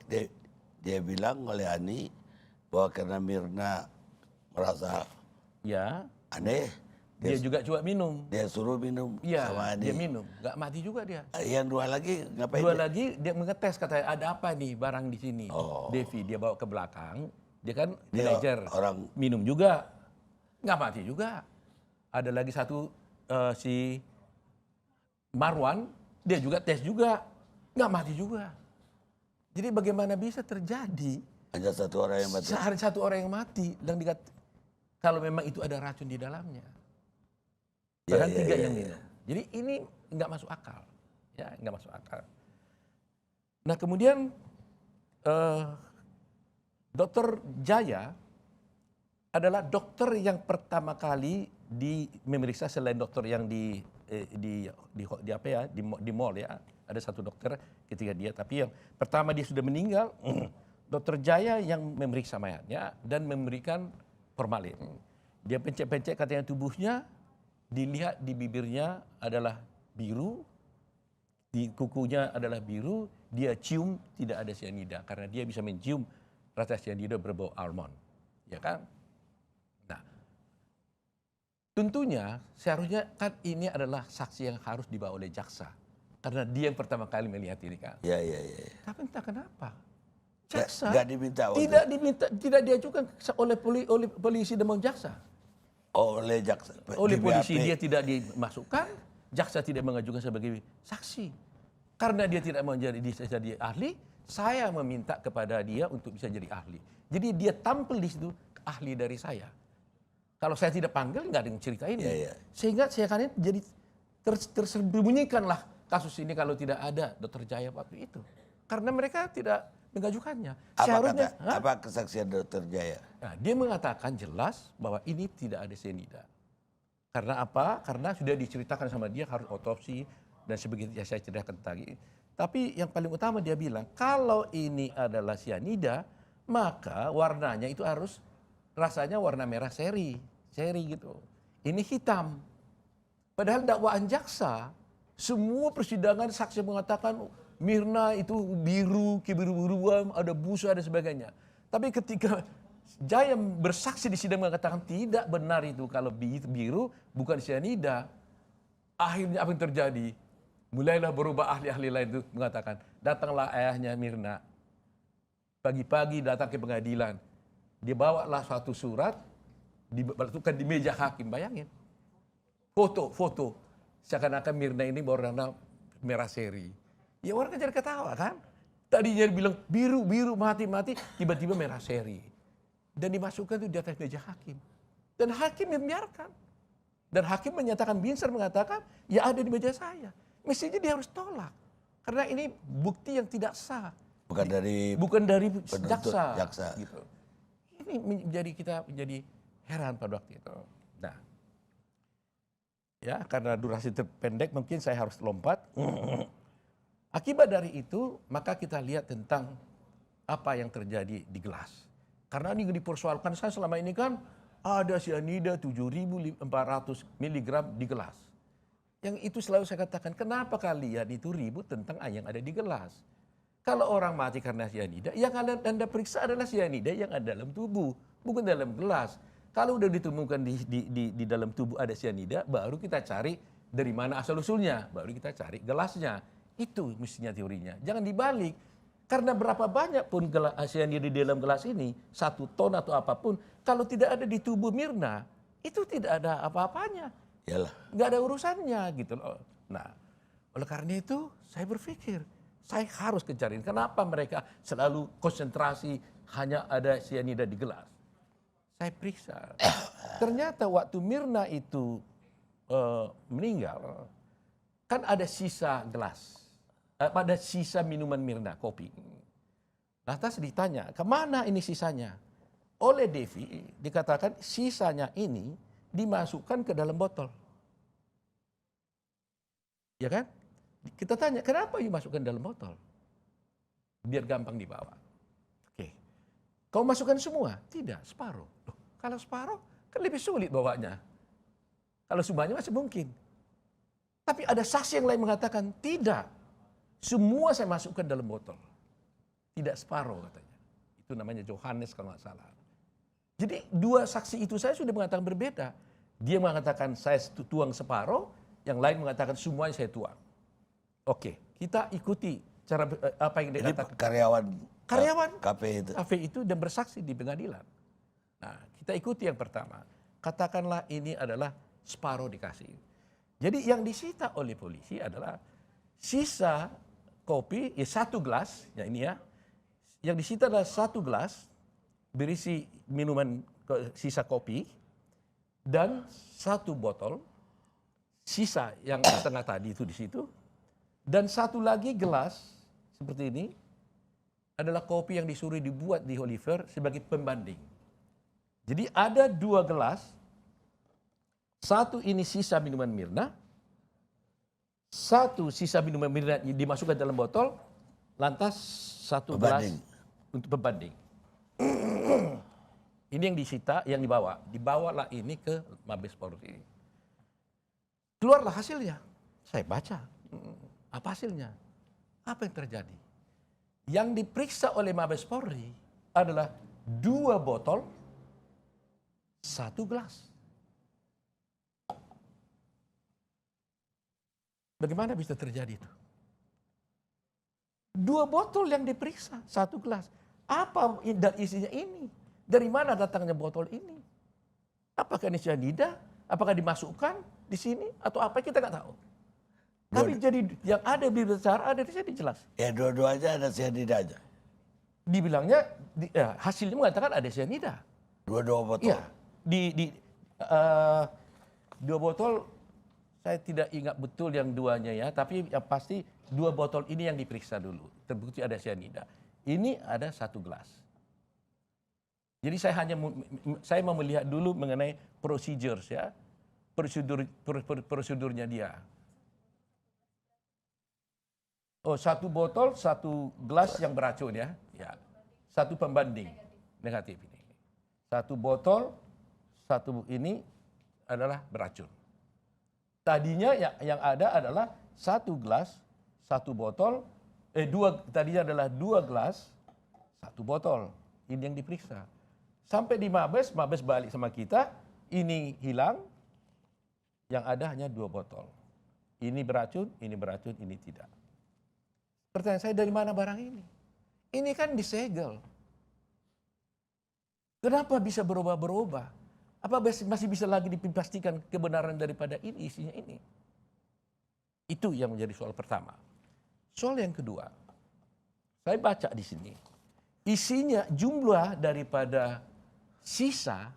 dia bilang oleh Ani bahwa karena Mirna merasa ya, aneh, dia juga coba minum. dia suruh minum Iya, sama Ani. dia minum. Nggak mati juga dia. Yang dua lagi ngapain? Dua lagi dia mengetes katanya ada apa nih barang di sini. Devi dia bawa ke belakang. Dia kan manajer. Orang Minum juga. Nggak mati juga. Ada lagi satu si Marwan. Dia juga tes juga. Nggak mati juga. Jadi bagaimana bisa terjadi hanya satu orang yang mati. satu orang yang mati. Dan kalau memang itu ada racun di dalamnya. Bahkan tiga yang minum. Jadi ini nggak masuk akal. Ya, nggak masuk akal. Nah kemudian Dr. Jaya adalah dokter yang pertama kali memeriksa selain dokter yang di mall ya. Ada satu dokter ketika dia, tapi yang pertama dia sudah meninggal, Dr. Jaya yang memeriksa mayatnya dan memberikan formalin. Dia pencet-pencet katanya tubuhnya, dilihat di bibirnya adalah biru, di kukunya adalah biru, dia cium tidak ada cyanida karena dia bisa mencium rasa cyanida berbau almond, ya kan? Nah, tentunya seharusnya kan ini adalah saksi yang harus dibawa oleh jaksa karena dia yang pertama kali melihat ini kan. Iya. Tapi entah kenapa jaksa nggak diminta. Tidak diajukan oleh polisi dan jaksa. Oleh jaksa. Oleh polisi dia tidak dimasukkan, jaksa tidak mengajukan sebagai saksi. Karena dia tidak mau jadi ahli, saya meminta kepada dia untuk bisa jadi ahli. Jadi dia tampil di situ ahli dari saya. Kalau saya tidak panggil nggak ada yang cerita ini. Sehingga saya kan jadi tersembunyikanlah kasus ini kalau tidak ada Dr. Jaya waktu itu. Karena mereka tidak mengajukannya. Seharusnya apa kesaksian Dr. Jaya? Nah, dia mengatakan jelas bahwa ini tidak ada cyanida. Karena apa? Karena sudah diceritakan sama dia harus otopsi dan sebagainya saya ceritakan tadi. Tapi yang paling utama dia bilang kalau ini adalah cyanida, maka warnanya itu harus rasanya warna merah seri gitu. Ini hitam. Padahal dakwaan jaksa, semua persidangan saksi mengatakan Mirna itu biru, kebiru-biruan, ada busa dan sebagainya. Tapi ketika Jaya bersaksi di sidang mengatakan tidak benar itu kalau biru bukan cyanida. Akhirnya apa yang terjadi? Mulailah berubah ahli-ahli lain itu mengatakan, datanglah ayahnya Mirna. Pagi-pagi datang ke pengadilan. Dia bawalah suatu surat, diletakkan di meja hakim, bayangin. Foto. Seakan-akan Mirna ini berwarna merah seri. Ya orang kan jadi ketawa kan. Tadinya bilang biru, mati, tiba-tiba merah seri. Dan dimasukkan itu di atas meja hakim. Dan hakim membiarkan. Dan hakim menyatakan, Binsar mengatakan, ya ada di meja saya. Mestinya dia harus tolak. Karena ini bukti yang tidak sah. Bukan dari jaksa. Gitu. Ini menjadi kita menjadi heran pada waktu itu. Nah, ya karena durasi terpendek mungkin saya harus lompat. Akibat dari itu, maka kita lihat tentang apa yang terjadi di gelas. Karena ini dipersoalkan, saya selama ini kan ada cyanida 7.400 mg di gelas. Yang itu selalu saya katakan, kenapa kalian itu ribut tentang yang ada di gelas? Kalau orang mati karena cyanida, yang Anda periksa adalah cyanida yang ada dalam tubuh, bukan dalam gelas. Kalau udah ditemukan di dalam tubuh ada cyanida, baru kita cari dari mana asal-usulnya, baru kita cari gelasnya. Itu mestinya teorinya. Jangan dibalik. Karena berapa banyak pun cyanida di dalam gelas ini, 1 ton atau apapun, kalau tidak ada di tubuh Mirna, itu tidak ada apa-apanya. Yalah. Nggak ada urusannya gitu loh. Nah, oleh karena itu saya berpikir, saya harus kejarin. Kenapa mereka selalu konsentrasi hanya ada cyanida di gelas? Saya periksa. Ternyata waktu Mirna itu meninggal, kan ada sisa gelas. Pada sisa minuman Mirna, kopi. Lantas ditanya, kemana ini sisanya? oleh Devi dikatakan sisanya ini dimasukkan ke dalam botol. Ya kan? Kita tanya, kenapa dimasukkan dalam botol? Biar gampang dibawa. Oke. Kau masukkan semua? Tidak, separuh. Loh, kalau separuh kan lebih sulit bawanya. Kalau semuanya masih mungkin. Tapi ada saksi yang lain mengatakan, tidak. Semua saya masukkan dalam botol. Tidak separuh katanya. Itu namanya Yohanes kalau nggak salah. Jadi dua saksi itu saya sudah mengatakan berbeda. Dia mengatakan saya tuang separuh, yang lain mengatakan semuanya saya tuang. Oke, kita ikuti cara apa yang dikatakan. Karyawan KP itu dan bersaksi di pengadilan. Nah, kita ikuti yang pertama. Katakanlah ini adalah separuh dikasih. Jadi yang disita oleh polisi adalah sisa kopi, satu gelas, ya ini ya. Yang disita adalah satu gelas berisi minuman sisa kopi dan satu botol sisa yang setengah tadi itu di situ. Dan satu lagi gelas seperti ini adalah kopi yang disuruh dibuat di Oliver sebagai pembanding. Jadi ada dua gelas, satu ini sisa minuman Mirna, satu sisa minuman Mirna dimasukkan dalam botol, lantas satu gelas untuk pembanding. Ini yang disita, yang dibawalah ini ke Mabes Polri. Keluarlah hasilnya, saya baca. Apa hasilnya? Apa yang terjadi? Yang diperiksa oleh Mabes Polri adalah 2 botol, 1 gelas. Bagaimana bisa terjadi itu? 2 botol yang diperiksa, 1 gelas. Apa isinya ini? Dari mana datangnya botol ini? Apakah ini cyanida? Apakah dimasukkan di sini? Atau apa kita nggak tahu. Tapi jadi yang ada di besar ada di sini jelas. Ya dua-duanya ada cyanida aja. Dibilangnya hasilnya mengatakan ada cyanida. Dua-dua botol. Iya. Di 2 botol saya tidak ingat betul yang duanya ya, tapi yang pasti 2 botol ini yang diperiksa dulu. Terbukti ada cyanida. Ini ada 1 gelas. Jadi saya mau melihat dulu mengenai procedures ya. Prosedurnya dia. Oh, 1 botol, 1 gelas yang beracun ya. Ya. 1 pembanding negatif ini. 1 botol, 1 ini adalah beracun. Tadinya yang ada adalah 1 gelas, 1 botol, tadinya adalah 2 gelas, 1 botol. Ini yang diperiksa. Sampai di Mabes balik sama kita, ini hilang, yang ada hanya 2 botol. Ini beracun, ini tidak. Pertanyaan saya, dari mana barang ini? Ini kan disegel. Kenapa bisa berubah-berubah? Apa masih bisa lagi dipastikan kebenaran daripada ini, isinya ini? Itu yang menjadi soal pertama. Soal yang kedua, saya baca di sini. Isinya, jumlah daripada sisa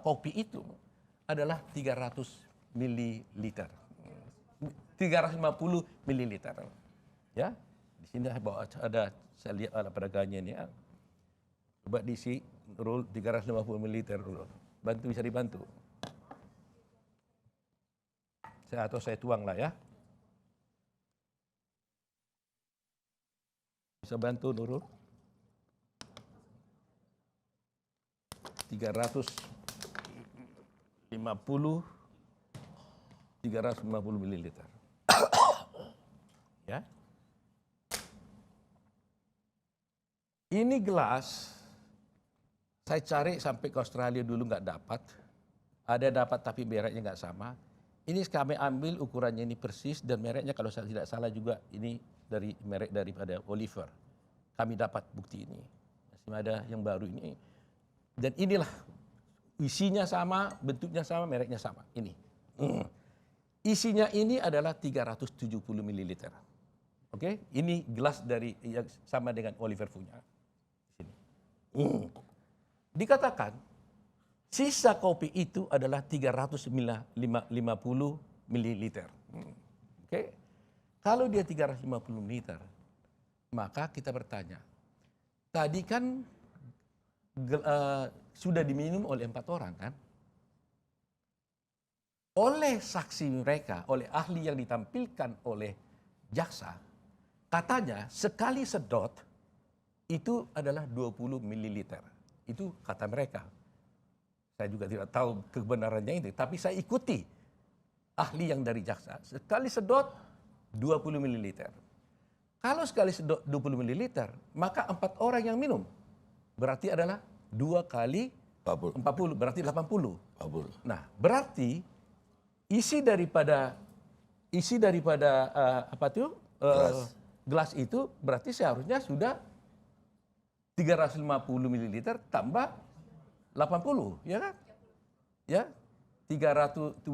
kopi itu adalah 300 mililiter. 350 mililiter. Ya, di sini saya lihat ada peragannya ini. Coba diisi Nurul 350 mililiter Nurul. Bisa dibantu. Saya tuang lah ya. Bisa bantu Nurul. 350 mililiter. Ya. Ini gelas saya cari sampai ke Australia dulu nggak dapat. Ada dapat tapi mereknya nggak sama. Ini kami ambil ukurannya ini persis dan mereknya kalau saya tidak salah juga ini dari merek daripada Oliver. Kami dapat bukti ini. Masih ada yang baru ini. Dan inilah isinya sama, bentuknya sama, mereknya sama. Ini. Isinya ini adalah 370 mililiter. Oke, ini gelas dari yang sama dengan Oliver punya. Sini. Dikatakan sisa kopi itu adalah 350 mililiter. Oke. Kalau dia 350 mililiter, maka kita bertanya, tadi kan sudah diminum oleh 4 orang kan? Oleh saksi mereka, oleh ahli yang ditampilkan oleh jaksa, katanya sekali sedot itu adalah 20 ml. Itu kata mereka. Saya juga tidak tahu kebenarannya itu, tapi saya ikuti ahli yang dari jaksa. Sekali sedot 20 ml. Kalau sekali sedot 20 ml, maka 4 orang yang minum. Berarti adalah 2 kali 40, berarti 80. Nah, berarti isi daripada gelas itu berarti seharusnya sudah 350 ml tambah 80, ya kan? Ya, 430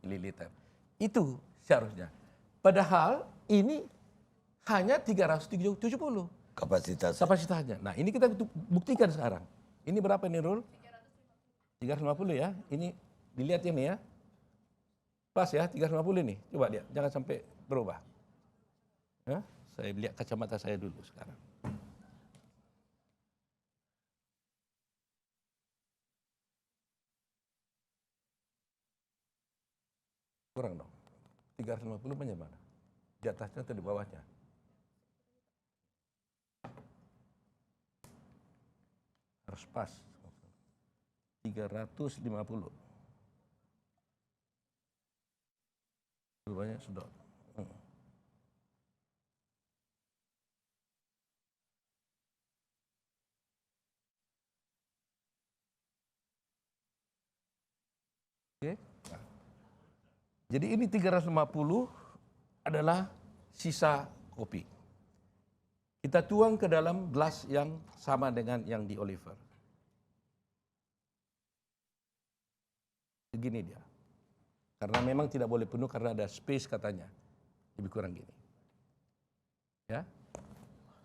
ml. Itu seharusnya. Padahal ini hanya 370 kapasitasnya. Nah, ini kita buktikan sekarang. Ini berapa nih, Rul? 350 ya. Ini dilihat ini ya. Pas ya, 350 nih. Coba lihat, jangan sampai berubah. Ya, saya lihat kacamata saya dulu sekarang. Kurang dong. 350 banyak mana? Di atasnya atau di bawahnya? Harus pas. 350. Banyak sedot. Oke. Nah. Jadi ini 350 adalah sisa kopi. Kita tuang ke dalam gelas yang sama dengan yang di Oliver. Begini dia. Karena memang tidak boleh penuh karena ada space katanya. Lebih kurang gini. Ya.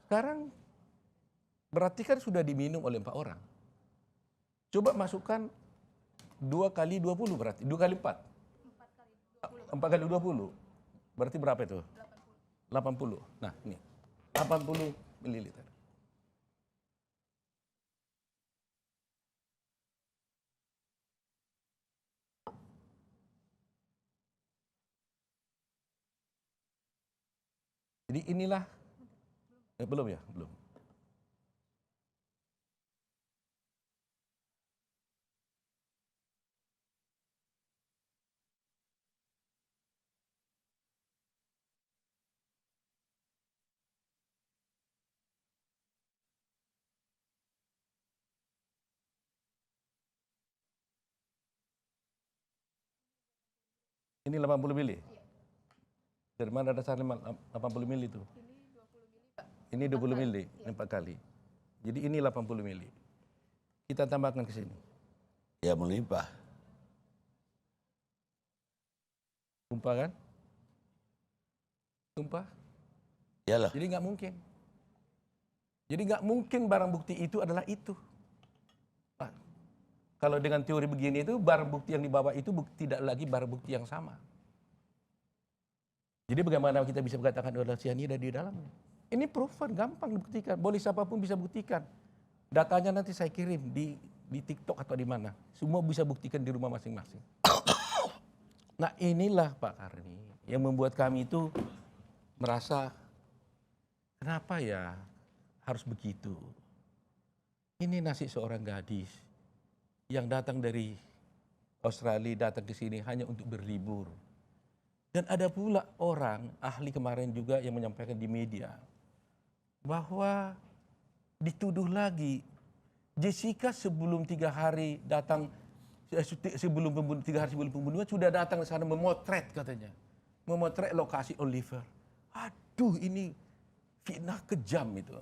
Sekarang berarti kan sudah diminum oleh 4 orang. Coba masukkan 2 kali 20 berarti. 2 kali 4. 4 kali 20. Berarti berapa itu? 80. Nah, ini. 80 ml. Jadi inilah, belum ya? Belum. Ini 80 mili? Dari mana dasarnya 80 mili itu? Ini 20 mili, 4 kali. Jadi ini 80 mili. Kita tambahkan ke sini. Ya melimpah. Tumpah kan? Tumpah? Iyalah. Jadi nggak mungkin. Jadi nggak mungkin barang bukti itu adalah itu. Kalau dengan teori begini itu barang bukti yang dibawa itu tidak lagi barang bukti yang sama. Jadi bagaimana kita bisa mengatakan ada cyanida di dalamnya? Ini proven, gampang dibuktikan. Boleh siapapun bisa buktikan. Datanya nanti saya kirim di TikTok atau di mana. Semua bisa buktikan di rumah masing-masing. Nah inilah Pak Karni yang membuat kami itu merasa kenapa ya harus begitu. Ini nasib seorang gadis yang datang dari Australia datang ke sini hanya untuk berlibur. Dan ada pula orang ahli kemarin juga yang menyampaikan di media bahwa dituduh lagi Jessica sebelum 3 hari datang sebelum 3 hari sebelum pembunuhan sudah datang ke sana memotret katanya, memotret lokasi Oliver. Aduh ini fitnah kejam itu.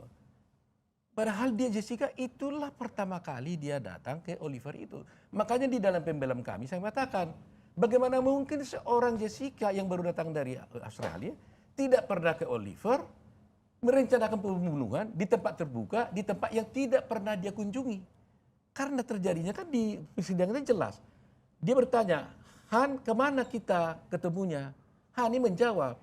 Padahal dia Jessica itulah pertama kali dia datang ke Oliver itu. Makanya di dalam pembelaan kami saya katakan, bagaimana mungkin seorang Jessica yang baru datang dari Australia tidak pernah ke Oliver, merencanakan pembunuhan di tempat terbuka, di tempat yang tidak pernah dia kunjungi. Karena terjadinya kan di persidangan jelas. Dia bertanya, Han kemana kita ketemunya? Han ini menjawab,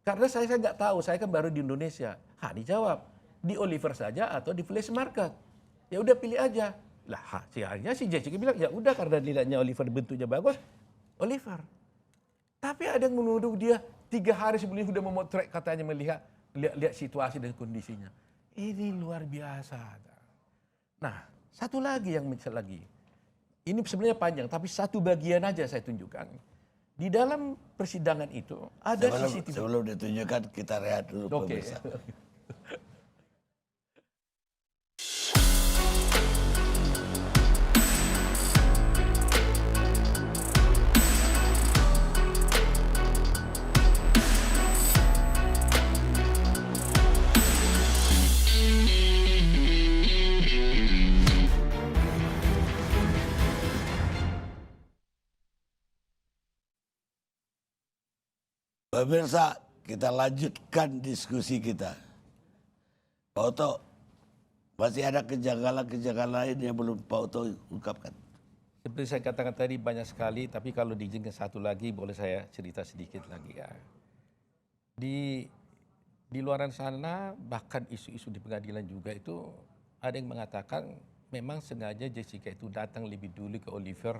Karena saya nggak tahu, saya kan baru di Indonesia. Dijawab, di Oliver saja atau di Flash Market. Ya udah pilih aja. Lah, akhirnya si Jessica bilang, ya udah karena nilainya Oliver bentuknya bagus, Oliver. Tapi ada yang menuduh dia 3 hari sebelumnya sudah memotret, katanya melihat lihat situasi dan kondisinya. Ini luar biasa. Nah, satu lagi yang lagi. Ini sebenarnya panjang, tapi satu bagian aja saya tunjukkan. Di dalam persidangan itu ada CCTV. Sebelum ditunjukkan kita rehat dulu pemirsa. Pemirsa, kita lanjutkan diskusi kita. Pak Oto, masih ada kejanggalan-kejanggalan lain yang belum Pak Oto ungkapkan? Seperti saya katakan tadi banyak sekali, tapi kalau diizinkan satu lagi boleh saya cerita sedikit lagi ya. Di luar sana bahkan isu-isu di pengadilan juga itu ada yang mengatakan memang sengaja Jessica itu datang lebih dulu ke Oliver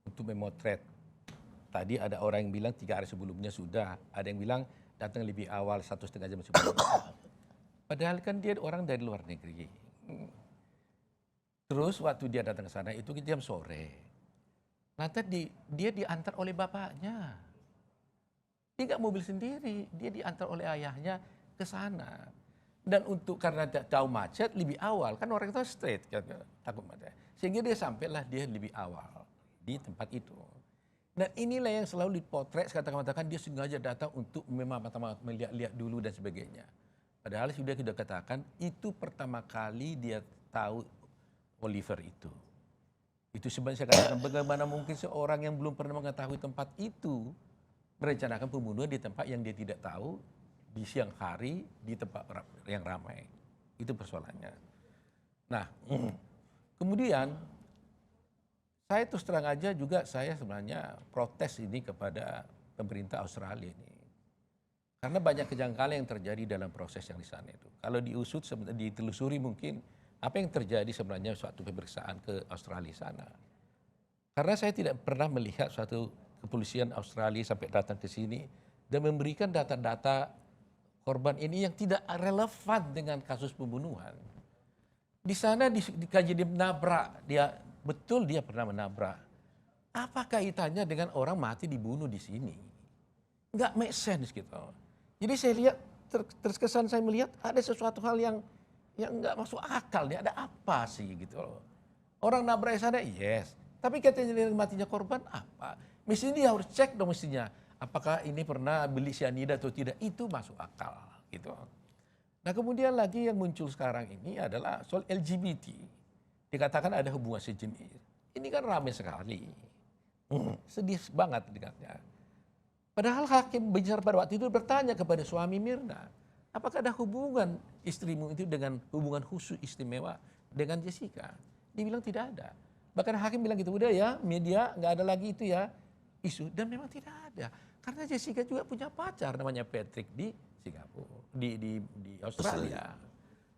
untuk memotret. Tadi ada orang yang bilang 3 hari sebelumnya sudah, ada yang bilang datang lebih awal 1,5 jam sebelumnya. Padahal kan dia orang dari luar negeri. Terus waktu dia datang ke sana itu jam sore. Nanti dia diantar oleh bapaknya. Dia nggak mobil sendiri, dia diantar oleh ayahnya ke sana. Dan karena tahu macet lebih awal, kan orang itu straight kan, takut macet. Sehingga dia sampailah dia lebih awal di tempat itu. Dan inilah yang selalu dipotret, katakan dia sengaja datang untuk memang melihat dulu dan sebagainya. Padahal sudah kita katakan itu pertama kali dia tahu Oliver itu. Itu sebenarnya saya katakan bagaimana mungkin seorang yang belum pernah mengetahui tempat itu merencanakan pembunuhan di tempat yang dia tidak tahu di siang hari di tempat yang ramai. Itu persoalannya. Nah, kemudian saya terus terang aja juga saya sebenarnya protes ini kepada pemerintah Australia ini. Karena banyak kejanggalan yang terjadi dalam proses yang di sana itu. Kalau diusut, ditelusuri mungkin apa yang terjadi sebenarnya suatu pemeriksaan ke Australia sana. Karena saya tidak pernah melihat suatu kepolisian Australia sampai datang ke sini dan memberikan data-data korban ini yang tidak relevan dengan kasus pembunuhan. Di sana dikaji dia menabrak, betul dia pernah menabrak. Apa kaitannya dengan orang mati dibunuh di sini? Nggak make sense gitu. Jadi saya lihat, terkesan saya melihat ada sesuatu hal yang nggak masuk akal nih. Ada apa sih gitu loh. Orang nabrak di sana, yes. Tapi katanya matinya korban apa? Mestinya dia harus cek dong mestinya. Apakah ini pernah beli cyanida atau tidak? Itu masuk akal gitu. Nah kemudian lagi yang muncul sekarang ini adalah soal LGBT. Dikatakan ada hubungan sejenis. Ini kan ramai sekali. Sedih banget dengannya. Padahal hakim bicara pada waktu itu bertanya kepada suami Mirna, apakah ada hubungan istrimu itu dengan hubungan khusus istimewa dengan Jessica? Dia bilang tidak ada. Bahkan hakim bilang gitu, udah ya media nggak ada lagi itu ya isu. Dan memang tidak ada. Karena Jessica juga punya pacar namanya Patrick di Singapura, di Australia.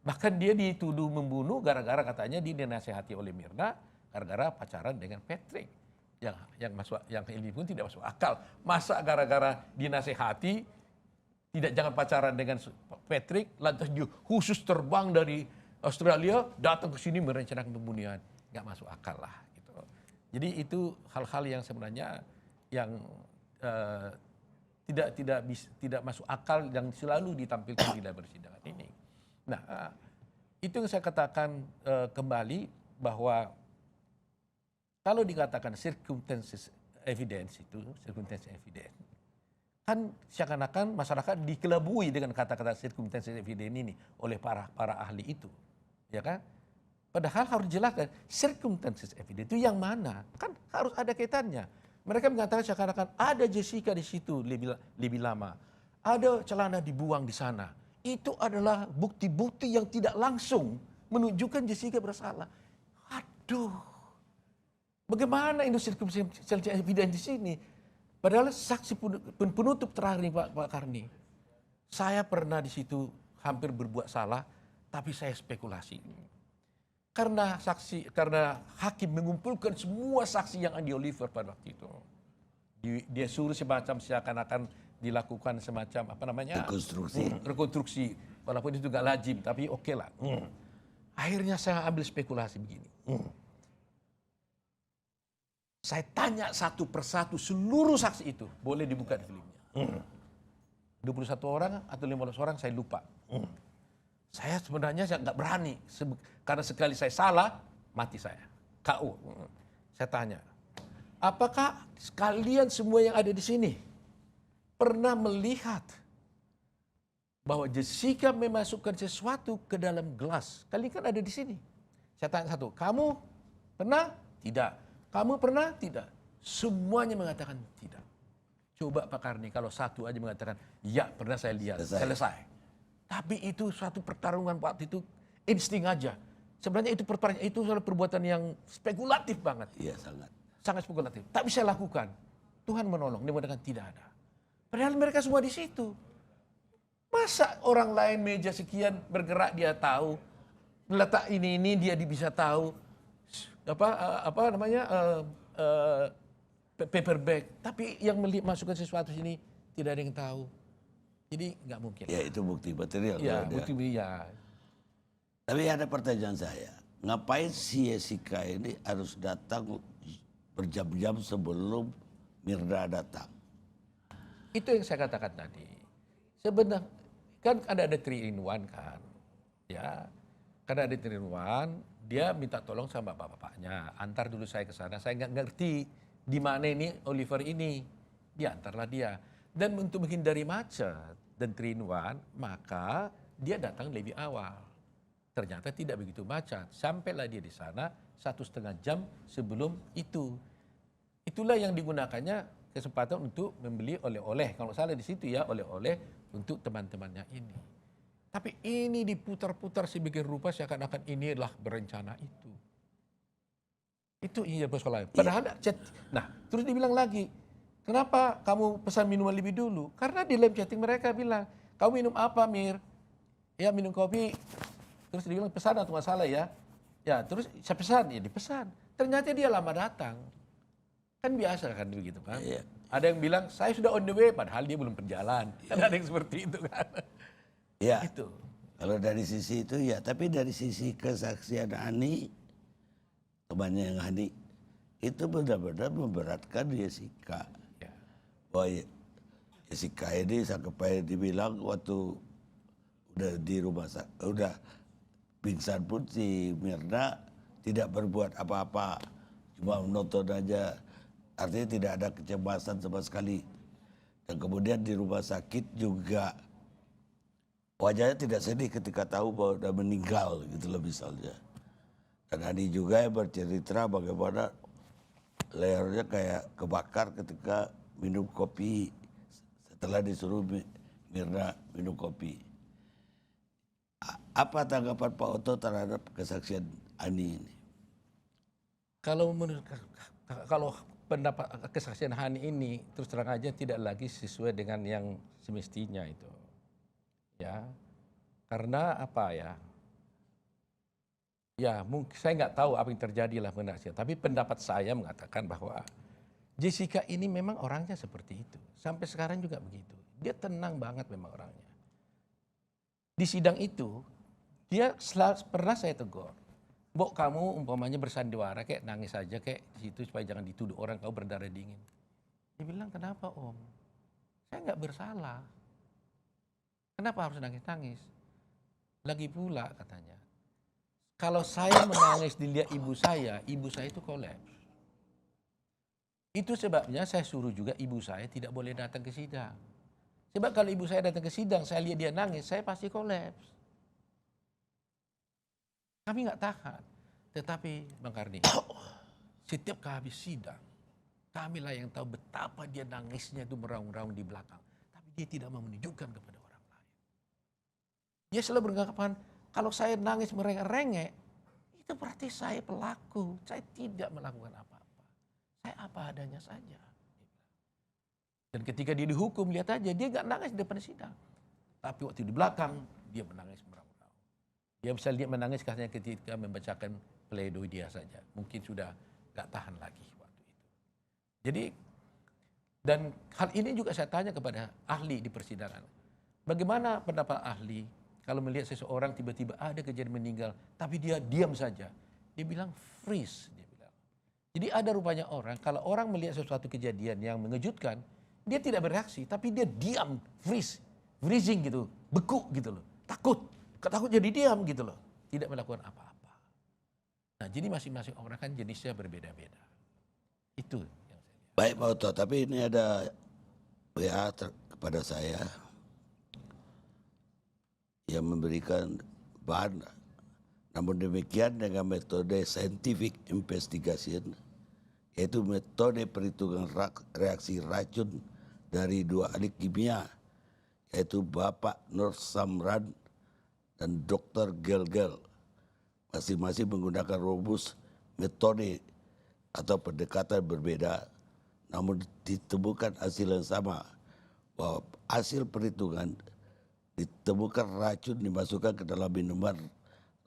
Bahkan dia dituduh membunuh gara-gara katanya dinasehati oleh Mirna gara-gara pacaran dengan Patrick. Yang ini pun tidak masuk akal. Masa gara-gara dinasehati jangan pacaran dengan Patrick, lantas dia khusus terbang dari Australia datang ke sini merencanakan pembunuhan. Nggak masuk akal lah gitu. Jadi itu hal-hal yang sebenarnya yang tidak masuk akal yang selalu ditampilkan di dalam persidangan ini. Nah, itu yang saya katakan kembali bahwa kalau dikatakan circumstances evidence itu, circumstances evidence, kan seakan-akan masyarakat dikelabui dengan kata-kata circumstances evidence ini oleh para ahli itu, ya kan? Padahal harus dijelaskan circumstances evidence itu yang mana, kan harus ada kaitannya. Mereka mengatakan seakan-akan ada Jessica di situ lebih lama, ada celana dibuang di sana. Itu adalah bukti-bukti yang tidak langsung menunjukkan Jessica bersalah. Aduh. Bagaimana ini circumstantial evidence di sini? Padahal saksi penutup terakhir nih Pak Karni. Saya pernah di situ hampir berbuat salah, tapi saya spekulasi. Karena hakim mengumpulkan semua saksi yang di Oliver pada waktu itu. Dia suruh semacam seakan-akan dilakukan semacam rekonstruksi. Walaupun itu gak lazim, tapi oke lah. Akhirnya saya ambil spekulasi begini. Saya tanya satu persatu seluruh saksi itu, boleh dibuka di filmnya. 21 orang atau 15 orang saya lupa. Saya sebenarnya nggak berani, karena sekali saya salah, mati saya. KO. Saya tanya, apakah kalian semua yang ada di sini pernah melihat bahwa Jessica memasukkan sesuatu ke dalam gelas? Kalian kan ada di sini. Saya tanya satu, kamu pernah? Tidak. Kamu pernah? Tidak. Semuanya mengatakan tidak. Coba Pak Karni, kalau satu aja mengatakan, ya pernah saya lihat, selesai. Tapi itu suatu pertarungan waktu itu insting aja. Sebenarnya itu perbuatan yang spekulatif banget. Iya, sangat. Sangat spekulatif. Tapi saya lakukan. Tuhan menolong, dia mengatakan tidak ada. Padahal mereka semua di situ. Masa orang lain meja sekian bergerak dia tahu, letak ini dia bisa tahu. Paper bag, tapi yang masukkan sesuatu sini tidak ada yang tahu. Jadi nggak mungkin. Ya itu bukti material. Ya, bukti ya. Tapi ada pertanyaan saya, ngapain si Jessica ini harus datang berjam-jam sebelum Mirna datang? Itu yang saya katakan tadi. Sebenarnya kan ada 3 in 1 kan, ya. Karena ada 3 in 1, dia minta tolong sama bapak-bapaknya, antar dulu saya ke sana. Saya nggak ngerti di mana ini Oliver ini, diantarlah dia. Dan untuk menghindari macet dan 3 in 1, maka dia datang lebih awal. Ternyata tidak begitu macet. Sampailah dia di sana 1,5 jam sebelum itu. Itulah yang digunakannya kesempatan untuk membeli oleh-oleh. Kalau salah di situ ya, oleh-oleh untuk teman-temannya ini. Tapi ini diputar-putar sedemikian rupa seakan-akan ini adalah berencana itu. Itu iya persoalannya. Padahal nah, terus dibilang lagi, kenapa kamu pesan minuman lebih dulu? Karena di live chatting mereka bilang, kamu minum apa Mir? Ya minum kopi. Terus dia bilang pesan atau masalah ya? Ya terus saya pesan, ya dipesan. Ternyata dia lama datang. Kan biasa kan begitu kan. Iya. Ada yang bilang saya sudah on the way, padahal dia belum berjalan. Kan ada yang seperti itu kan. Ya, itu. Kalau dari sisi itu ya, tapi dari sisi kesaksian Hani, temannya yang Hani, itu benar-benar memberatkan Jessica. Ya. Bahwa Jessica ini sampai dibilang waktu udah di rumah sakit, udah pingsan pun si Mirna tidak berbuat apa-apa, cuma menonton aja. Artinya tidak ada kecemasan sama sekali. Dan kemudian di rumah sakit juga wajahnya tidak sedih ketika tahu bahwa udah meninggal gitu loh misalnya. Dan Hani juga yang bercerita bagaimana lehernya kayak kebakar ketika minum kopi setelah disuruh Mirna minum kopi. Apa tanggapan Pak Oto terhadap kesaksian Hani ini? Kalau pendapat kesaksian Hani ini terus terang aja tidak lagi sesuai dengan yang semestinya itu. Ya, karena apa ya? Ya, mungkin saya nggak tahu apa yang terjadi lah benarnya. Tapi pendapat saya mengatakan bahwa Jessica ini memang orangnya seperti itu. Sampai sekarang juga begitu. Dia tenang banget memang orangnya. Di sidang itu, dia pernah saya tegur. Mbok kamu umpamanya bersandiwara kayak nangis aja kayak di situ supaya jangan dituduh orang kau berdarah dingin. Dia bilang kenapa Om? Saya nggak bersalah. Kenapa harus nangis-nangis? Lagi pula katanya, kalau saya menangis dilihat ibu saya itu kolaps. Itu sebabnya saya suruh juga ibu saya tidak boleh datang ke sidang. Sebab kalau ibu saya datang ke sidang, saya lihat dia nangis, saya pasti kolaps. Kami nggak tahan. Tetapi Bang Karni, setiap habis sidang, kamilah yang tahu betapa dia nangisnya itu meraung-raung di belakang. Tapi dia tidak mau menunjukkan kepada orang. Dia selalu beranggapan, kalau saya nangis merengek-rengek, itu berarti saya pelaku. Saya tidak melakukan apa-apa. Saya apa adanya saja. Dan ketika dia dihukum, lihat aja, dia gak nangis di depan sidang. Tapi waktu di belakang, dia menangis meraung-raung. Dia bisa lihat menangis karena ketika membacakan pledoi dia saja. Mungkin sudah gak tahan lagi waktu itu. Jadi, dan hal ini juga saya tanya kepada ahli di persidangan. Bagaimana pendapat ahli kalau melihat seseorang tiba-tiba ada kejadian meninggal, tapi dia diam saja. Dia bilang freeze. Dia bilang. Jadi ada rupanya orang, kalau orang melihat sesuatu kejadian yang mengejutkan, dia tidak bereaksi, tapi dia diam, freezing gitu, beku gitu loh. Takut jadi diam gitu loh. Tidak melakukan apa-apa. Nah, jadi masing-masing orang kan jenisnya berbeda-beda. Itu yang saya lihat. Baik Pak Oto, tapi ini ada WA kepada saya yang memberikan bahan. Namun demikian dengan metode scientific investigation, yaitu metode perhitungan reaksi racun dari 2 ahli kimia, yaitu Bapak Nur Samran dan Dr. Gelgel, masing-masing menggunakan rumus metode atau pendekatan berbeda, namun ditemukan hasil yang sama, bahwa hasil perhitungan ditemukan racun dimasukkan ke dalam minuman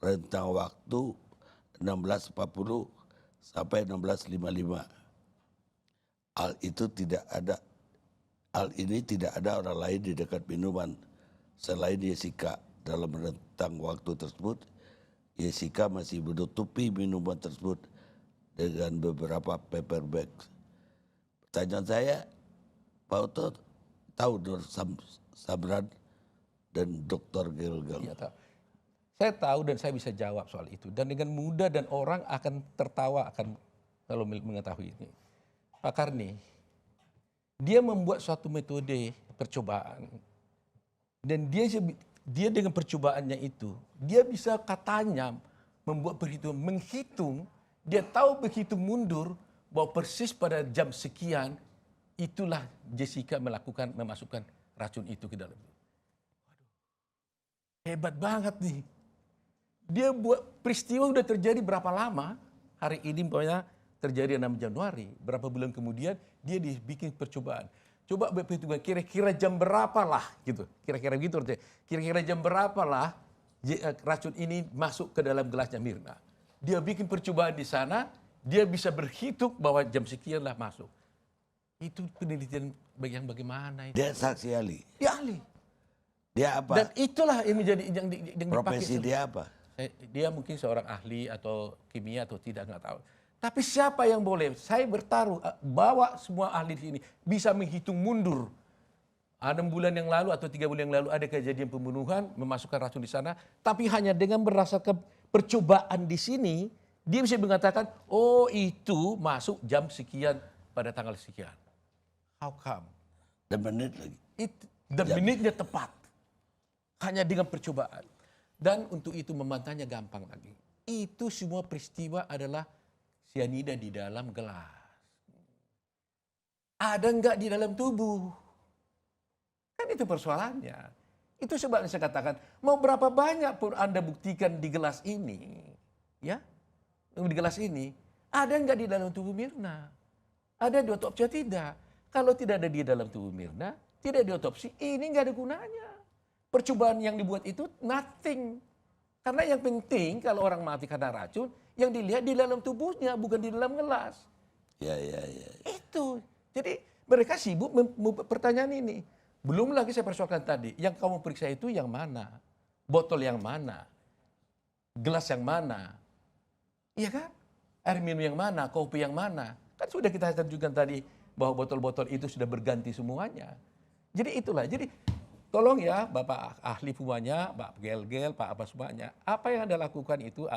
rentang waktu 1640 sampai 1655. Hal ini tidak ada orang lain di dekat minuman selain Jessica. Dalam rentang waktu tersebut, Jessica masih menutupi minuman tersebut dengan beberapa paper bag. Pertanyaan saya, Pak Oto tahu Nur Samran dan Dr. Gelgel? Ya, saya tahu dan saya bisa jawab soal itu. Dan dengan mudah dan orang akan tertawa kalau mengetahui ini. Pak Karni, dia membuat suatu metode percobaan. Dan dia dengan percobaannya itu, dia bisa katanya membuat perhitungan, menghitung, dia tahu berhitung mundur bahwa persis pada jam sekian, itulah Jessica memasukkan racun itu ke dalam. Waduh, hebat banget nih. Dia buat peristiwa udah terjadi berapa lama, hari ini pokoknya terjadi 6 Januari, berapa bulan kemudian dia dibikin percobaan. Coba berhitungan kira-kira jam berapa lah gitu. Kira-kira gitu artinya. Kira-kira jam berapa lah racun ini masuk ke dalam gelasnya Mirna. Dia bikin percobaan di sana, dia bisa berhitung bahwa jam sekian lah masuk. Itu penelitian yang bagaimana itu? Dia saksi ahli. Dia ahli. Dia apa? Dan itulah yang menjadi yang Profesi dipakai. dia apa? Dia mungkin seorang ahli atau kimia atau tidak, nggak tahu. Tapi siapa yang boleh? Saya bertaruh, bawa semua ahli di sini bisa menghitung mundur. 6 bulan yang lalu atau 3 bulan yang lalu ada kejadian pembunuhan, memasukkan racun di sana. Tapi hanya dengan berdasarkan percobaan di sini, dia bisa mengatakan, oh itu masuk jam sekian pada tanggal sekian. How come? Dan menit lagi. Dan menitnya tepat. Hanya dengan percobaan. Dan untuk itu membantahnya gampang lagi. Itu semua peristiwa adalah sianida di dalam gelas. Ada enggak di dalam tubuh? Kan itu persoalannya. Itu sebabnya saya katakan, mau berapa banyak pun Anda buktikan di gelas ini, ya, di gelas ini, ada enggak di dalam tubuh Mirna? Ada di otopsi atau tidak? Kalau tidak ada di dalam tubuh Mirna, tidak diotopsi, ini enggak ada gunanya. Percobaan yang dibuat itu nothing. Karena yang penting kalau orang mati karena racun, yang dilihat di dalam tubuhnya, bukan di dalam gelas. Ya. Itu. Jadi mereka sibuk pertanyaan ini. Belum lagi saya persoalkan tadi, yang kamu periksa itu yang mana? Botol yang mana? Gelas yang mana? Iya kan? Air minum yang mana? Kopi yang mana? Kan sudah kita tunjukkan tadi bahwa botol-botol itu sudah berganti semuanya. Jadi itulah. Jadi tolong ya Bapak ahli semuanya, Pak Gelgel, Pak apa semuanya. Apa yang Anda lakukan itu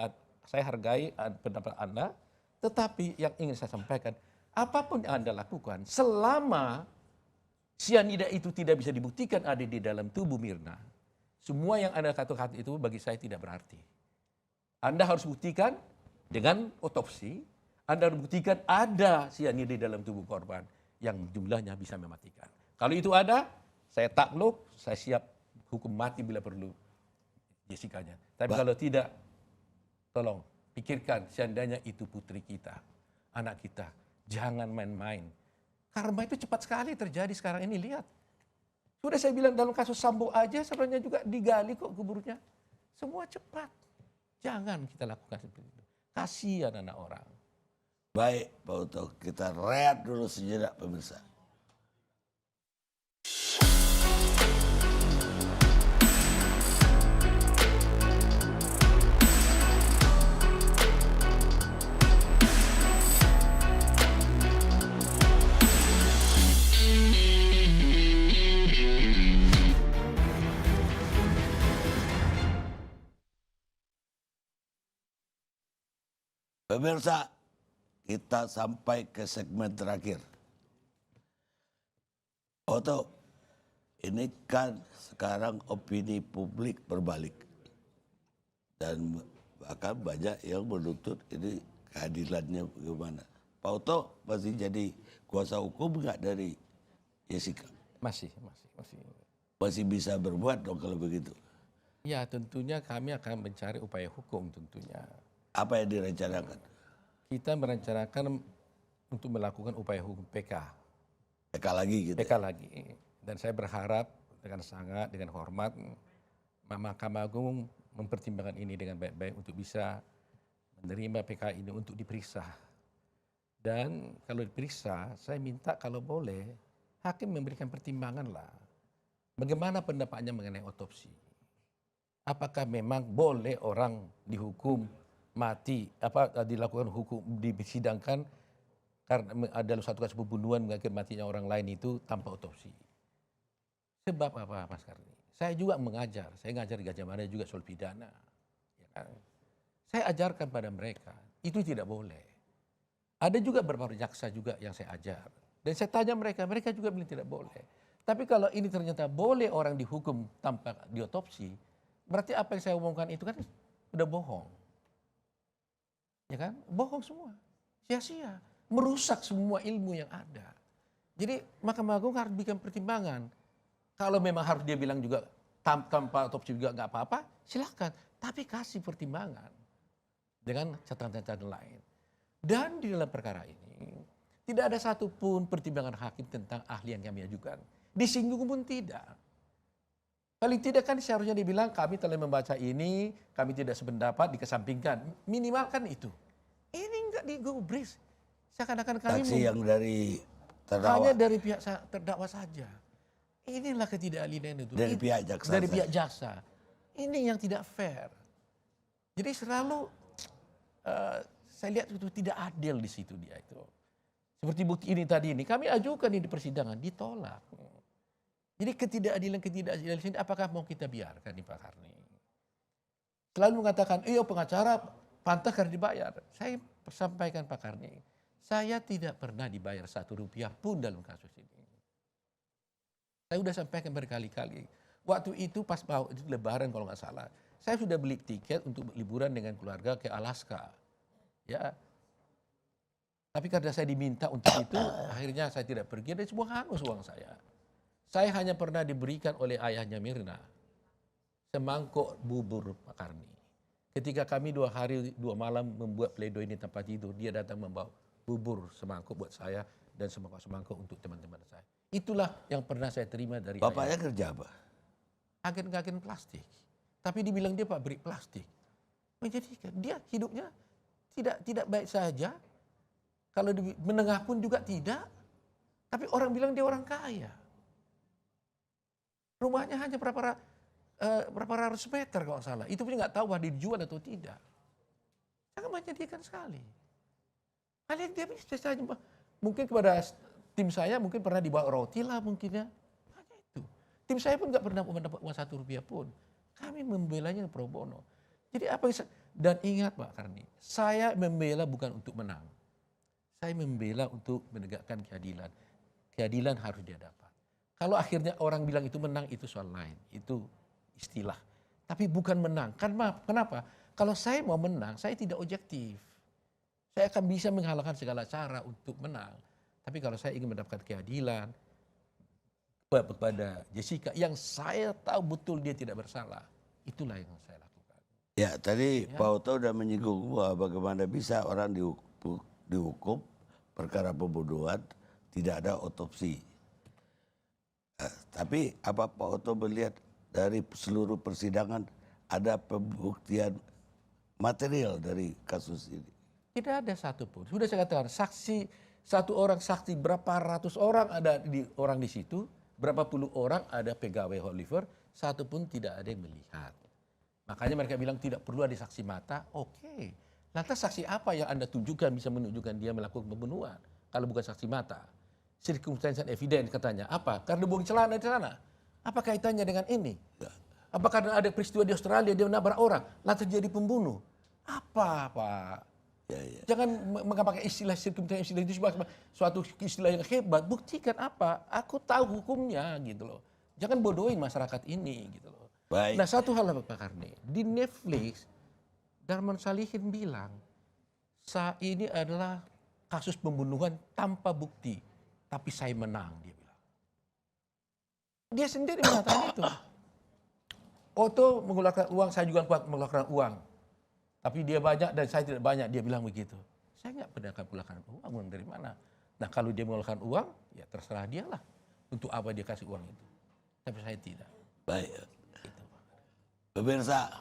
saya hargai pendapat Anda. Tetapi yang ingin saya sampaikan, apapun yang Anda lakukan, selama sianida itu tidak bisa dibuktikan ada di dalam tubuh Mirna, semua yang Anda katakan itu bagi saya tidak berarti. Anda harus buktikan dengan otopsi, Anda harus buktikan ada sianida di dalam tubuh korban yang jumlahnya bisa mematikan. Kalau itu ada, saya takluk, saya siap hukum mati bila perlu Jessica-nya. Tapi kalau tidak, tolong pikirkan seandainya itu putri kita, anak kita, jangan main-main. Karma itu cepat sekali terjadi sekarang ini, lihat. Sudah saya bilang dalam kasus Sambo aja sebenarnya juga digali kok kuburnya. Semua cepat. Jangan kita lakukan seperti itu. Kasihan anak orang. Baik Pak Oto, kita rehat dulu sejenak pemirsa. Pemirsa, kita sampai ke segmen terakhir. Oto, ini kan sekarang opini publik berbalik. Dan bahkan banyak yang menuntut ini keadilannya bagaimana. Pak Oto masih jadi kuasa hukum nggak dari Jessica? Masih. Masih bisa berbuat dong kalau begitu? Ya tentunya kami akan mencari upaya hukum tentunya. Apa yang direncanakan? Kita merencanakan untuk melakukan upaya hukum PK. PK lagi gitu? PK lagi. Dan saya berharap dengan hormat Mahkamah Agung mempertimbangkan ini dengan baik-baik untuk bisa menerima PK ini untuk diperiksa. Dan kalau diperiksa, saya minta kalau boleh hakim memberikan pertimbangan lah. Bagaimana pendapatnya mengenai otopsi? Apakah memang boleh orang dihukum mati, dilakukan hukum, disidangkan karena dalam satu kasus pembunuhan mengakibatkan matinya orang lain itu tanpa otopsi. Sebab apa Mas Karni? Saya juga mengajar, saya ngajar di Gajah Mada juga soal pidana. Ya kan? Saya ajarkan pada mereka, itu tidak boleh. Ada juga beberapa jaksa juga yang saya ajar. Dan saya tanya mereka, mereka juga bilang tidak boleh. Tapi kalau ini ternyata boleh orang dihukum tanpa diotopsi, berarti apa yang saya omongkan itu kan udah bohong. Ya kan? Bohong semua. Sia-sia. Merusak semua ilmu yang ada. Jadi Mahkamah Agung harus bikin pertimbangan. Kalau memang harus dia bilang juga tanpa otopsi juga nggak apa-apa, silahkan. Tapi kasih pertimbangan dengan catatan-catatan lain. Dan di dalam perkara ini tidak ada satupun pertimbangan hakim tentang ahli yang kami ajukan. Disinggung pun tidak. Paling tidak kan seharusnya dibilang kami telah membaca ini, kami tidak sependapat, dikesampingkan. Minimal kan itu. Ini enggak digubris. Seakan-akan kami saksi yang dari terdakwa. hanya dari pihak terdakwa saja. Inilah ketidakadilan itu. Dari pihak jaksa. Dari pihak jaksa. Ini yang tidak fair. Jadi selalu saya lihat itu tidak adil di situ dia itu. Seperti bukti ini tadi ini, kami ajukan ini di persidangan, ditolak. Jadi ketidakadilan ini apakah mau kita biarkan nih Pak Karni? Selalu mengatakan, iya pengacara pantas karena dibayar. Saya sampaikan Pak Karni, saya tidak pernah dibayar 1 rupiah pun dalam kasus ini. Saya sudah sampaikan berkali-kali. Waktu itu pas itu Lebaran kalau nggak salah, saya sudah beli tiket untuk liburan dengan keluarga ke Alaska. Ya. Tapi karena saya diminta untuk itu, akhirnya saya tidak pergi dan semua hangus uang saya. Saya hanya pernah diberikan oleh ayahnya Mirna semangkuk bubur Pak Karni. Ketika kami 2 hari 2 malam membuat pledoi ini tanpa tidur, dia datang membawa bubur semangkuk buat saya dan semangkuk untuk teman-teman saya. Itulah yang pernah saya terima dari Bapaknya kerja apa? Agen-agen plastik. Tapi dibilang dia pabrik plastik. Menjadikan dia hidupnya tidak baik saja. Kalau menengah pun juga tidak. Tapi orang bilang dia orang kaya. Rumahnya hanya berapa ratus meter kalau salah. Itu pun nggak tahu bahwa dijual atau tidak. Sangat menyedihkan sekali. Kalian dia bisa saja mungkin kepada tim saya mungkin pernah dibawa roti lah mungkin ya. Hanya itu. Tim saya pun nggak pernah mendapat uang 1 rupiah pun. Kami membelanya pro bono. Jadi apa yang dan ingat Pak Karni, saya membela bukan untuk menang. Saya membela untuk menegakkan keadilan. Keadilan harus dia dapat. Kalau akhirnya orang bilang itu menang, itu soal lain. Itu istilah. Tapi bukan menang. Kenapa? Kalau saya mau menang, saya tidak objektif. Saya akan bisa menghalalkan segala cara untuk menang. Tapi kalau saya ingin mendapatkan keadilan kepada Jessica, yang saya tahu betul dia tidak bersalah, itulah yang saya lakukan. Ya, tadi Pak Oto sudah menyinggung bahwa bagaimana bisa orang dihukum perkara pembunuhan tidak ada otopsi. Tapi apa Pak Oto melihat dari seluruh persidangan ada pembuktian material dari kasus ini? Tidak ada satupun. Sudah saya katakan, saksi, satu orang saksi, berapa ratus orang ada orang di situ, berapa puluh orang ada pegawai Oliver, satu pun tidak ada yang melihat. Makanya mereka bilang tidak perlu ada saksi mata. Oke. Lantas saksi apa yang Anda tunjukkan bisa menunjukkan dia melakukan pembunuhan? Kalau bukan saksi mata. Circumstantial evidence katanya. Apa? Karena buang celana di sana. Apa kaitannya dengan ini? Apa karena ada peristiwa di Australia dia menabrak orang, lantas jadi pembunuh? Apa, Pak? Jangan mengapa pakai istilah circumstantial itu suatu istilah yang hebat. Buktikan apa? Aku tahu hukumnya gitu loh. Jangan bodohin masyarakat ini gitu loh. Baik. Nah, satu hal Pak Karni, di Netflix Darman Salihin bilang ini adalah kasus pembunuhan tanpa bukti, tapi saya menang, dia bilang. Dia sendiri mengatakan itu. Oto mengeluarkan uang, saya juga mengeluarkan uang. Tapi dia banyak dan saya tidak banyak, dia bilang begitu. Saya nggak pernah akan mengeluarkan uang dari mana. Nah kalau dia mengeluarkan uang, ya terserah dia lah. Untuk apa dia kasih uang itu. Tapi saya tidak. Baik. Pemirsa,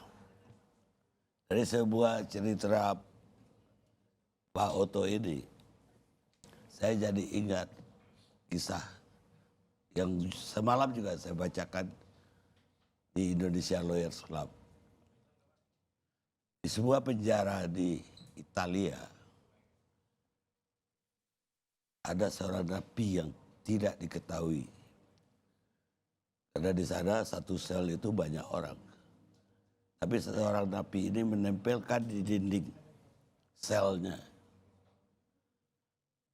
dari sebuah cerita Pak Oto ini, saya jadi ingat kisah yang semalam juga saya bacakan di Indonesia Lawyers Club. Di sebuah penjara di Italia, ada seorang napi yang tidak diketahui. Karena di sana satu sel itu banyak orang. Tapi seorang napi ini menempelkan di dinding selnya.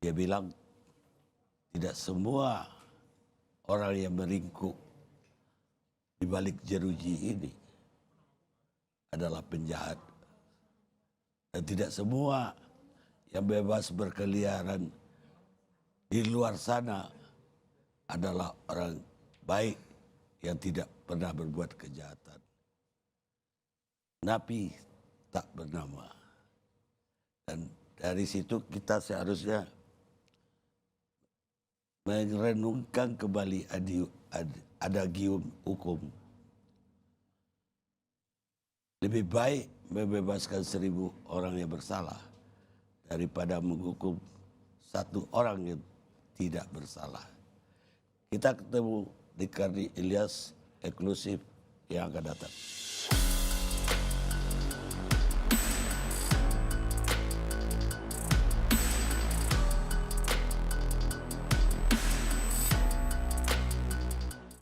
Dia bilang, tidak semua orang yang meringkuk di balik jeruji ini adalah penjahat. Dan tidak semua yang bebas berkeliaran di luar sana adalah orang baik yang tidak pernah berbuat kejahatan. Napi tak bernama. Dan dari situ kita seharusnya merenungkan kembali adagium hukum. Lebih baik membebaskan 1000 orang yang bersalah daripada menghukum satu orang yang tidak bersalah. Kita ketemu di Karni Ilyas eksklusif yang akan datang.